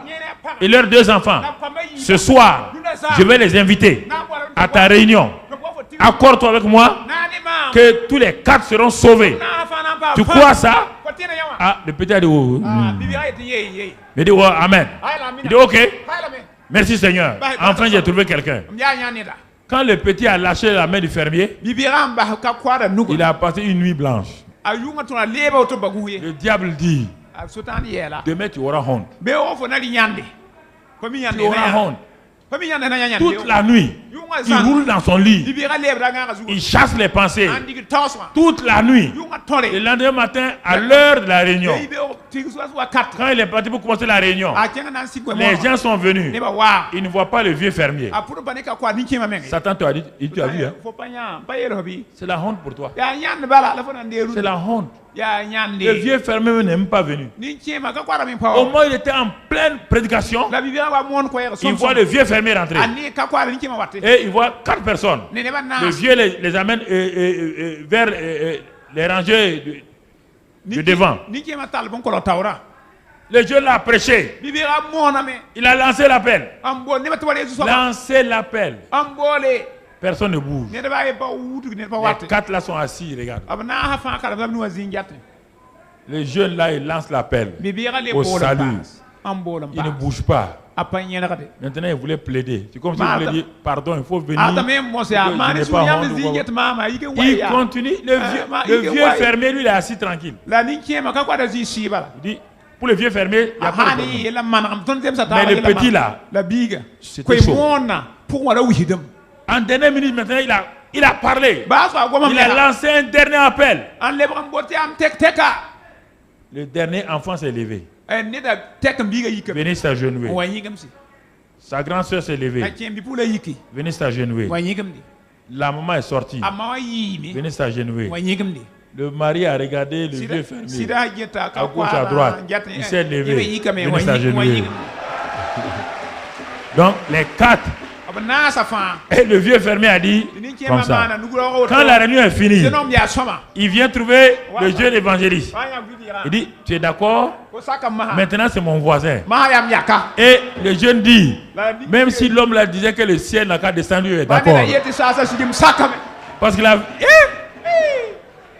et leurs 2 enfants, ce soir, je vais les inviter à ta réunion. Accorde-toi avec moi que tous les 4 seront sauvés. Tu crois ça? Ah, le petit a dit, oh. Il dit, oh, amen. Il dit, ok. Merci Seigneur. Enfin, j'ai trouvé quelqu'un. Quand le petit a lâché la main du fermier, il a passé une nuit blanche. Le diable dit, demain tu auras honte. Tu auras honte. Toute la nuit, il roule dans son lit. Il chasse les pensées. Toute la nuit. Le lendemain matin, à l'heure de la réunion, quand il est parti pour commencer la réunion, les gens sont venus. Ils ne voient pas le vieux fermier. Satan te a dit, il t'a vu, hein? C'est la honte pour toi. C'est la honte. Le vieux fermier n'est même pas venu. Au moins, il était en pleine prédication. Il voit le vieux fermier rentrer. Et il voit 4 personnes. Le vieux les amène vers les rangées de devant. Le jeune l'a prêché. Il a lancé l'appel. Lancé l'appel. Personne ne bouge. Les 4 là sont assis, regarde. Le jeune là, il lance l'appel au salut. Il ne bouge pas. Maintenant, il voulait plaider. C'est comme si il voulait dire pardon, il faut venir. Il continue. Le vieux fermier, lui, il est assis tranquille. Il dit pour le vieux fermier, il n'y a pas de problème. Mais le petit là, c'était chaud. En dernière minute, maintenant, il a parlé. Il a lancé un dernier appel. Le dernier enfant s'est levé. Venez s'agenouiller. Sa grande soeur s'est levée. Venez s'agenouiller. La maman est sortie. Venez s'agenouiller. Le mari a regardé le vieux fermier. À gauche, à droite. Il s'est levé. Venez s'agenouiller. Donc, les quatre. Et le vieux fermier a dit comme ça. Quand la réunion est finie, il vient trouver le jeune évangéliste. Il dit, tu es d'accord? Maintenant c'est mon voisin. Et le jeune dit, même si l'homme là disait que le ciel n'a qu'à descendre, il est d'accord. Parce que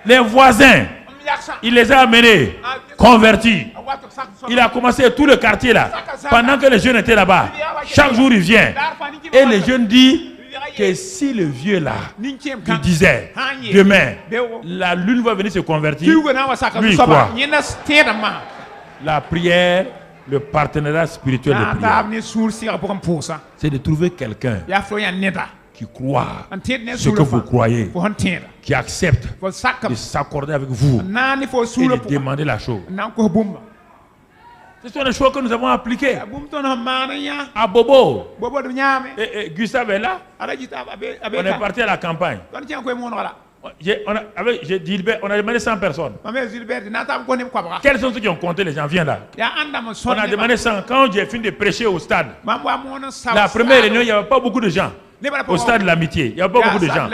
les voisins, il les a amenés, convertis. Il a commencé tout le quartier là. Pendant que les jeunes étaient là-bas, chaque jour il vient. Et les jeunes disent que si le vieux là, il disait, demain, la lune va venir se convertir, lui il croit. La prière, le partenariat spirituel de prière, c'est de trouver quelqu'un qui croit ce que vous croyez, qui accepte de s'accorder avec vous et de demander la chose. Ce sont les choses que nous avons appliquées. À Bobo. Et Gustave est là. On est parti à la campagne. On a demandé 100 personnes. Quels sont ceux qui ont compté les gens? Viens là. On a demandé 100. Quand j'ai fini de prêcher au stade, la première réunion, il n'y avait pas beaucoup de gens. Au stade de l'amitié, il n'y a pas beaucoup de gens.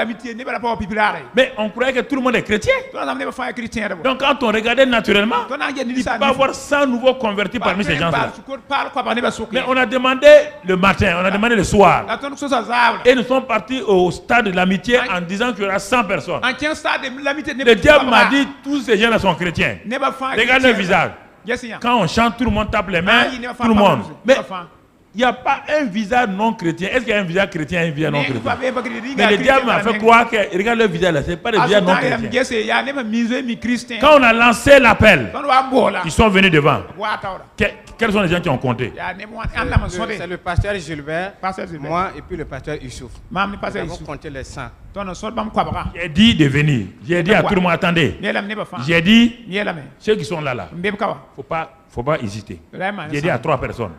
Mais on croyait que tout le monde est chrétien. Donc quand on regardait naturellement, il ne peut pas avoir 100 nouveaux convertis parmi ces gens-là. Mais on a demandé le matin, on a demandé le soir. Et nous sommes partis au stade de l'amitié en disant qu'il y aura 100 personnes. Le diable m'a dit, tous ces gens-là sont chrétiens. Regarde leur visage. Quand on chante, tout le monde tape les mains, tout le monde. Mais il n'y a pas un visage non chrétien. Est-ce qu'il y a un visage chrétien et un visage non chrétien? Mais le diable m'a fait croire que, regarde le visage là, ce n'est pas le visage non chrétien. Quand on a lancé l'appel, ils sont venus devant. Quels sont les gens qui ont compté? C'est le pasteur Gilbert, moi et puis le pasteur Youssouf. Nous avons compté les 100. J'ai dit de venir. J'ai dit à tout le monde, attendez. J'ai dit, ceux qui sont là, faut pas hésiter. J'ai dit à 3 personnes.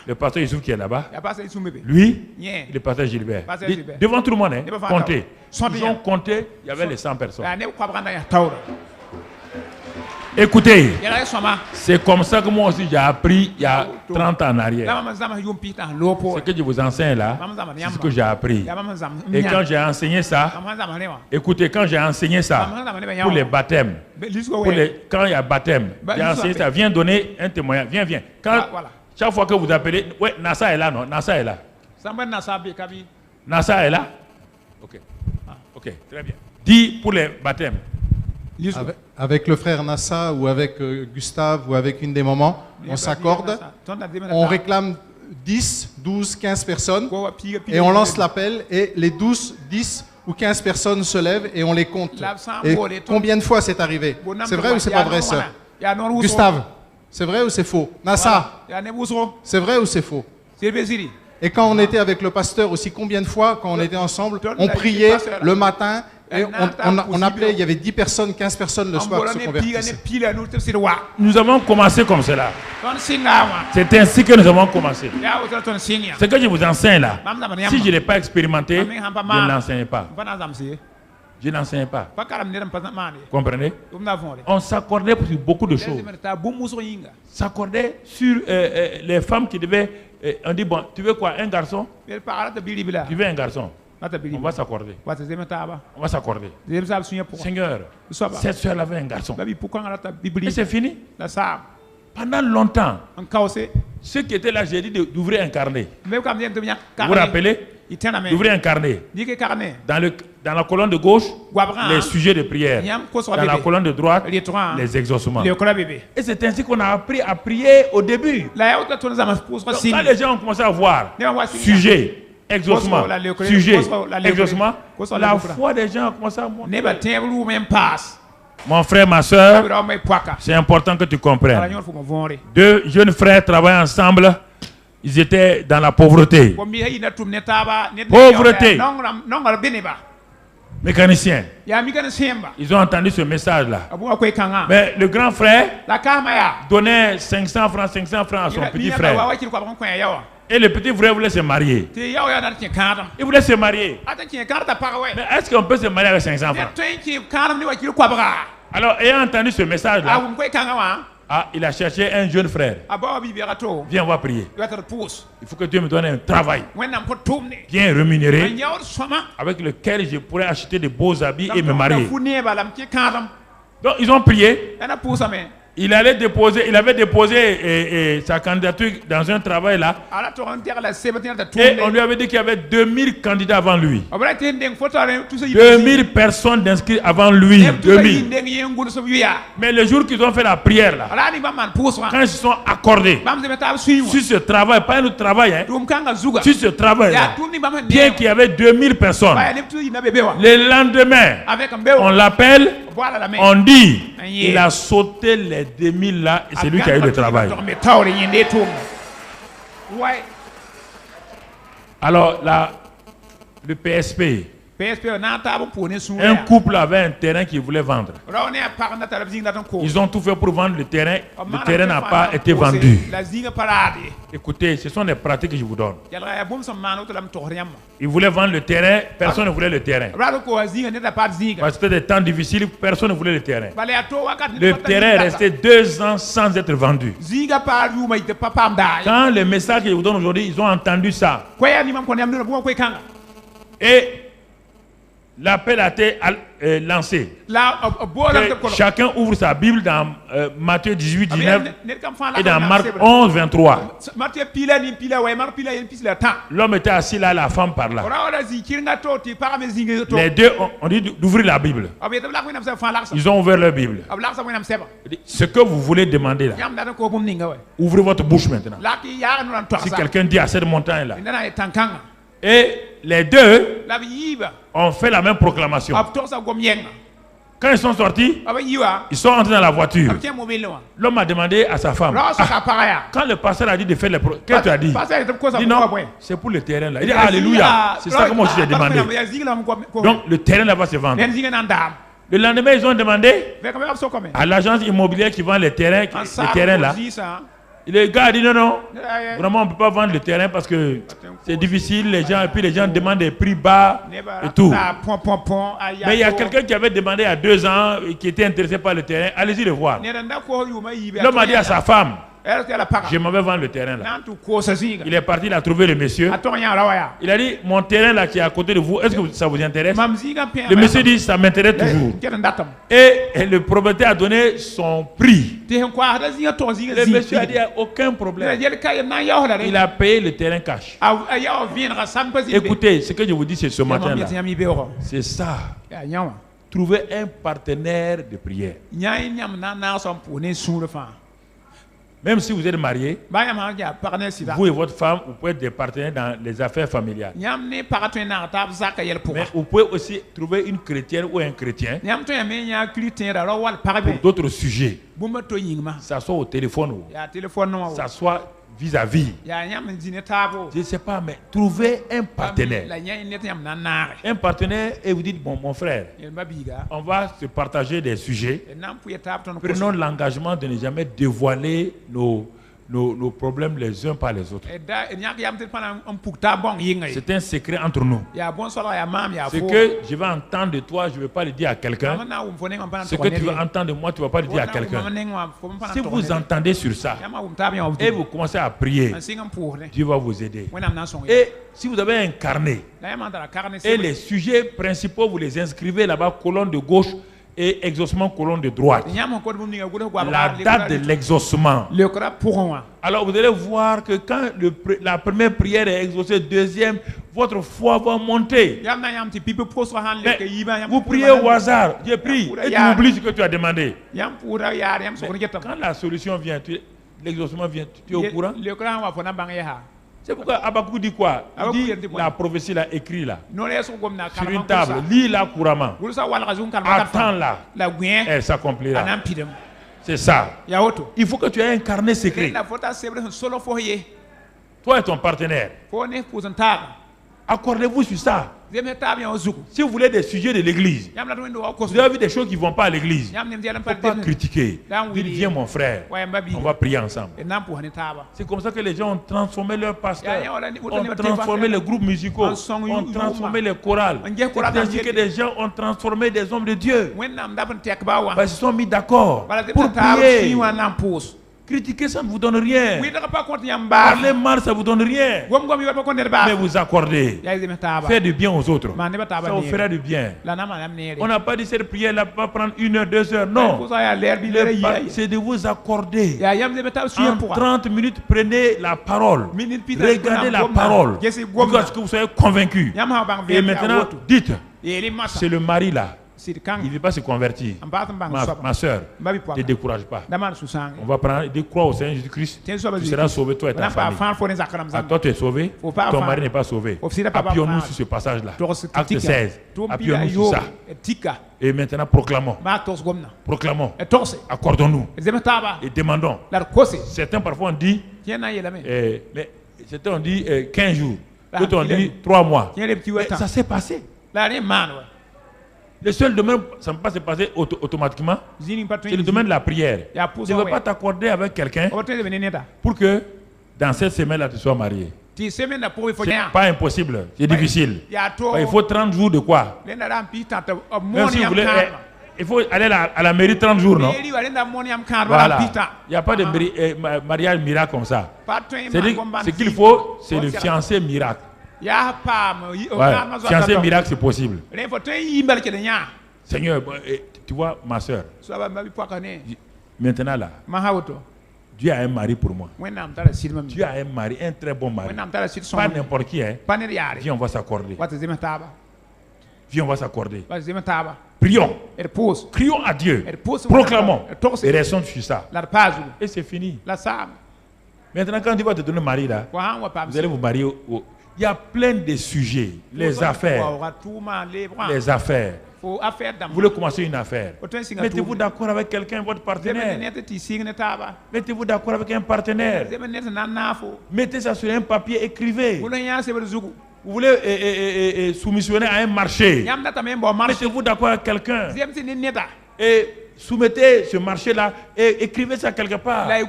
Le pasteur Youssouf qui est là-bas, lui, le pasteur Gilbert. Devant tout le monde, comptez. Ils ont compté, il y avait les 100 personnes. Écoutez, c'est comme ça que moi aussi j'ai appris il y a 30 ans en arrière. Ce que je vous enseigne là, c'est ce que j'ai appris. Et quand j'ai enseigné ça, écoutez, quand j'ai enseigné ça pour les baptêmes, quand il y a baptême, j'ai enseigné ça, viens donner un témoignage, viens. Chaque fois que vous appelez, ouais, Nassa est là, non? Nassa est là. Nassa est là? Ok, très bien. Dis pour les baptêmes. Avec le frère Nassa ou avec Gustave ou avec une des mamans, on s'accorde, on réclame 10, 12, 15 personnes et on lance l'appel et les 12, 10 ou 15 personnes se lèvent et on les compte. Et combien de fois c'est arrivé? C'est vrai ou c'est pas vrai, sœur? Gustave, c'est vrai ou c'est faux? Nassa, c'est vrai ou c'est faux? Et quand on était avec le pasteur aussi, combien de fois, quand on était ensemble, on priait le matin et on appelait, il y avait 10 personnes, 15 personnes le soir qui se convertissaient. Nous avons commencé comme cela. C'est ainsi que nous avons commencé. Ce que je vous enseigne là, si je ne l'ai pas expérimenté, je ne l'enseigne pas. Je n'enseigne pas. Comprenez? On s'accordait sur beaucoup de choses. S'accordait sur les femmes qui devaient... on dit, bon, tu veux quoi? Un garçon? Tu veux un garçon? On va s'accorder. On va s'accorder. Seigneur, cette soeur avait un garçon. Et c'est fini. Pendant longtemps, ceux qui étaient là, j'ai dit d'ouvrir un carnet. Vous vous rappelez? Ouvrez un carnet. Dans la colonne de gauche, les sujets de prière. Dans la colonne de droite, les exaucements. Et c'est ainsi qu'on a appris à prier au début. Donc, quand les gens ont commencé à voir sujet, exaucement, sujet, exaucement, la foi des gens a commencé à monter. Mon frère, ma soeur, c'est important que tu comprennes. Deux jeunes frères travaillent ensemble. Ils étaient dans la pauvreté. Pauvreté. Mécaniciens. Ils ont entendu ce message-là. Mais le grand frère donnait 500 francs à son petit frère. Et le petit frère voulait se marier. Il voulait se marier. Mais est-ce qu'on peut se marier avec 500 francs? Alors, ayant entendu ce message-là, il a cherché un jeune frère. Viens, on va prier. Il faut que Dieu me donne un travail bien rémunéré avec lequel je pourrais acheter de beaux habits et me marier. Donc, ils ont prié. Il avait déposé sa candidature dans un travail là. Et on lui avait dit qu'il y avait 2000 candidats avant lui. 2000 personnes inscrites avant lui. 2000. Mais le jour qu'ils ont fait la prière là, quand ils se sont accordés sur ce travail, pas un autre travail, hein, sur ce travail là, bien qu'il y avait 2000 personnes, le lendemain, on l'appelle, on dit, il a sauté les 2000 là et c'est lui qui a eu le travail. Alors là, le PSP, un couple avait un terrain qu'il voulait vendre. Ils ont tout fait pour vendre le terrain. Le terrain n'a pas été vendu. Écoutez, ce sont des pratiques que je vous donne. Ils voulaient vendre le terrain, personne ne voulait le terrain. Parce que c'était des temps difficiles, personne ne voulait le terrain. Le terrain est resté 2 ans sans être vendu. Quand le message que je vous donne aujourd'hui, ils ont entendu ça. Et l'appel a été lancé. Chacun ouvre sa Bible dans Matthieu 18, 19 et dans Marc 11, 23. L'homme était assis là, la femme par là. Les deux ont dit d'ouvrir la Bible. Ils ont ouvert leur Bible. Ce que vous voulez demander là, ouvrez votre bouche maintenant. Si quelqu'un dit à cette montagne là, et les deux ont fait la même proclamation. Quand ils sont sortis, ils sont entrés dans la voiture. L'homme a demandé à sa femme, quand le pasteur a dit de faire les qu'est-ce que tu as dit? Il dit non, c'est pour le terrain là. Il dit alléluia, c'est ça que moi j'ai demandé. Donc le terrain là va se vendre. Le lendemain, ils ont demandé à l'agence immobilière qui vend les terrains là. Le gars a dit non, vraiment on ne peut pas vendre le terrain parce que c'est difficile, et puis les gens demandent des prix bas et tout. Mais il y a quelqu'un qui avait demandé il y a 2 ans et qui était intéressé par le terrain, allez-y le voir. L'homme a dit à sa femme, je m'en vais vendre le terrain là. Il est parti, il a trouvé le monsieur. Il a dit, mon terrain là qui est à côté de vous, est-ce que ça vous intéresse? Le monsieur dit, ça m'intéresse toujours. Et le propriétaire a donné son prix. Le monsieur a dit, aucun problème. Il a payé le terrain cash. Écoutez, ce que je vous dis c'est ce matin là. C'est ça. Trouver un partenaire de prière. Même si vous êtes marié, vous et votre femme, vous pouvez être des partenaires dans les affaires familiales. Mais vous pouvez aussi trouver une chrétienne ou un chrétien pour d'autres sujets. Ça soit au téléphone ou ça soit vis-à-vis. Je ne sais pas, mais trouvez un partenaire. Un partenaire et vous dites, bon, mon frère, on va se partager des sujets. Prenons l'engagement de ne jamais dévoiler nos problèmes les uns par les autres. C'est un secret entre nous. Ce que je vais entendre de toi, je ne vais pas le dire à quelqu'un. Ce que tu vas entendre de moi, tu ne vas pas le dire à quelqu'un. Si vous entendez sur ça et vous commencez à prier, Dieu va vous aider. Et si vous avez un carnet et les sujets principaux, vous les inscrivez là-bas, colonne de gauche, et exaucement colonne de droite. La date de l'exaucement. Alors vous allez voir que quand la première prière est exaucée, deuxième, votre foi va monter. Mais vous priez au hasard, Dieu prie, et tu oublies ce que tu as demandé. Mais quand la solution vient, l'exaucement vient, tu es au courant? C'est pourquoi Abakou dit quoi? Il dit la prophétie là, écrit là, sur une table, lis-la couramment, attends-la, elle s'accomplira. C'est ça. Il faut que tu aies un carnet secret. Toi et ton partenaire, accordez-vous sur ça. Si vous voulez des sujets de l'église, vous avez vu des choses qui ne vont pas à l'église, il ne faut pas critiquer. Dites, viens mon frère, on va prier ensemble. C'est comme ça que les gens ont transformé leur pasteur, ont transformé les groupes musicaux, ont transformé les chorales. C'est ainsi que les gens ont transformé des hommes de Dieu. Parce qu'ils se sont mis d'accord pour prier. Critiquer, ça ne vous donne rien. Parler mal, ça ne vous donne rien. Mais vous accordez. Faites du bien aux autres. Ça vous fera du bien. On n'a pas dit cette prière-là va prendre 1 heure, 2 heures. Non. C'est de vous accorder. En 30 minutes, prenez la parole. Regardez la parole. Jusqu'à ce que vous soyez convaincus. Et maintenant, dites, c'est le mari là. Il ne veut pas se convertir. Ma soeur, ne te décourage pas. On va prendre des croix au Seigneur Jésus-Christ. Tu seras sauvé, toi et ta famille. Toi, tu es sauvé. Ton mari n'est pas sauvé. Appuyons-nous sur ce passage-là. Acte 16. Appuyons-nous sur ça. Et maintenant, proclamons. Proclamons. Accordons-nous. Et demandons. Certains parfois on dit, mais certains on dit 15 jours. D'autres on dit 3 mois. Mais ça s'est passé. Le seul domaine, ça ne peut pas se passer automatiquement, c'est le domaine de la prière. Tu ne veux pas t'accorder avec quelqu'un pour que dans cette semaine-là, tu sois marié. C'est pas impossible, c'est difficile. Il faut 30 jours de quoi? Même si vous voulez, il faut aller à la mairie 30 jours, non? Voilà. Il n'y a pas de mariage miracle comme ça. Ce qu'il faut, c'est le fiancé miracle. Ouais. Fiancé miracle, c'est possible. Seigneur, tu vois ma soeur, maintenant là, Dieu a un mari pour moi. Dieu a un mari, un très bon mari. Pas n'importe qui. Hein. Viens, on va s'accorder. Viens, on va s'accorder. Prions. Crions à Dieu. Proclamons. Et restons sur ça. Et c'est fini. Maintenant, quand Dieu va te donner un mari là, vous allez vous marier au... Il y a plein de sujets, les affaires. Les affaires. Vous voulez commencer une affaire. Mettez-vous d'accord avec quelqu'un, votre partenaire. Mettez-vous d'accord avec un partenaire. Mettez ça sur un papier, écrivez. Vous voulez soumissionner à un marché. Mettez-vous d'accord avec quelqu'un. Et soumettez ce marché-là et écrivez ça quelque part. Et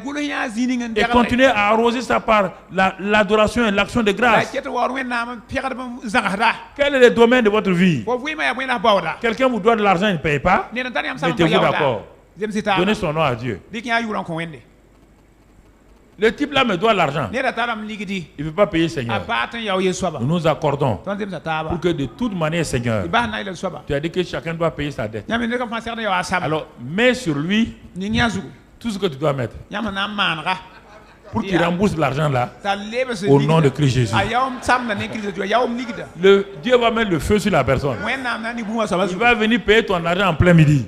continuez à arroser ça par l'adoration et l'action de grâce. Quel est le domaine de votre vie? Quelqu'un vous doit de l'argent, il ne paye pas. Mettez-vous d'accord. Donnez son nom à Dieu. Le type là me doit l'argent. Il ne veut pas payer, Seigneur. Nous nous accordons pour que de toute manière, Seigneur, tu as dit que chacun doit payer sa dette. Alors, mets sur lui tout ce que tu dois mettre pour qu'il rembourse l'argent là au nom de Christ Jésus. Dieu va mettre le feu sur la personne. Il va venir payer ton argent en plein midi.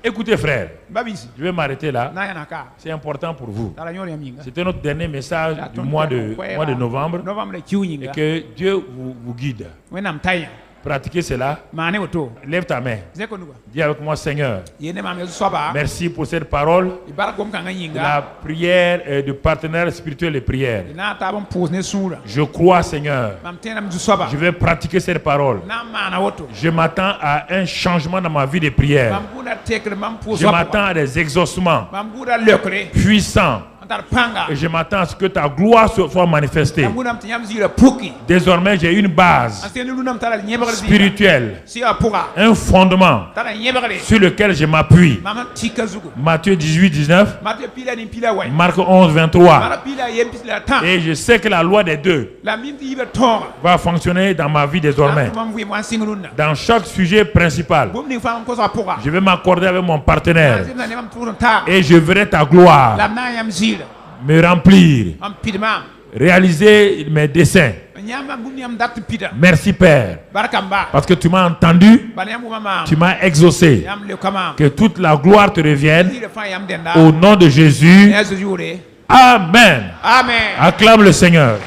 Écoutez frère, je vais m'arrêter là. C'est important pour vous. C'était notre dernier message du mois de novembre. Et que Dieu vous guide. Pratiquez cela. Lève ta main. Dis avec moi, Seigneur, merci pour cette parole. La prière de partenaire spirituel et prière. Je crois, Seigneur. Je vais pratiquer cette parole. Je m'attends à un changement dans ma vie de prière. Je m'attends à des exaucements puissants Et je m'attends à ce que ta gloire soit manifestée. Désormais, j'ai une base spirituelle, un fondement sur lequel je m'appuie. Matthieu 18, 19, Marc 11, 23. Et je sais que la loi des deux va fonctionner dans ma vie désormais. Dans chaque sujet principal, je vais m'accorder avec mon partenaire et je verrai ta gloire me remplir, réaliser mes desseins. Merci Père, parce que tu m'as entendu, tu m'as exaucé. Que toute la gloire te revienne au nom de Jésus. Amen. Acclame le Seigneur.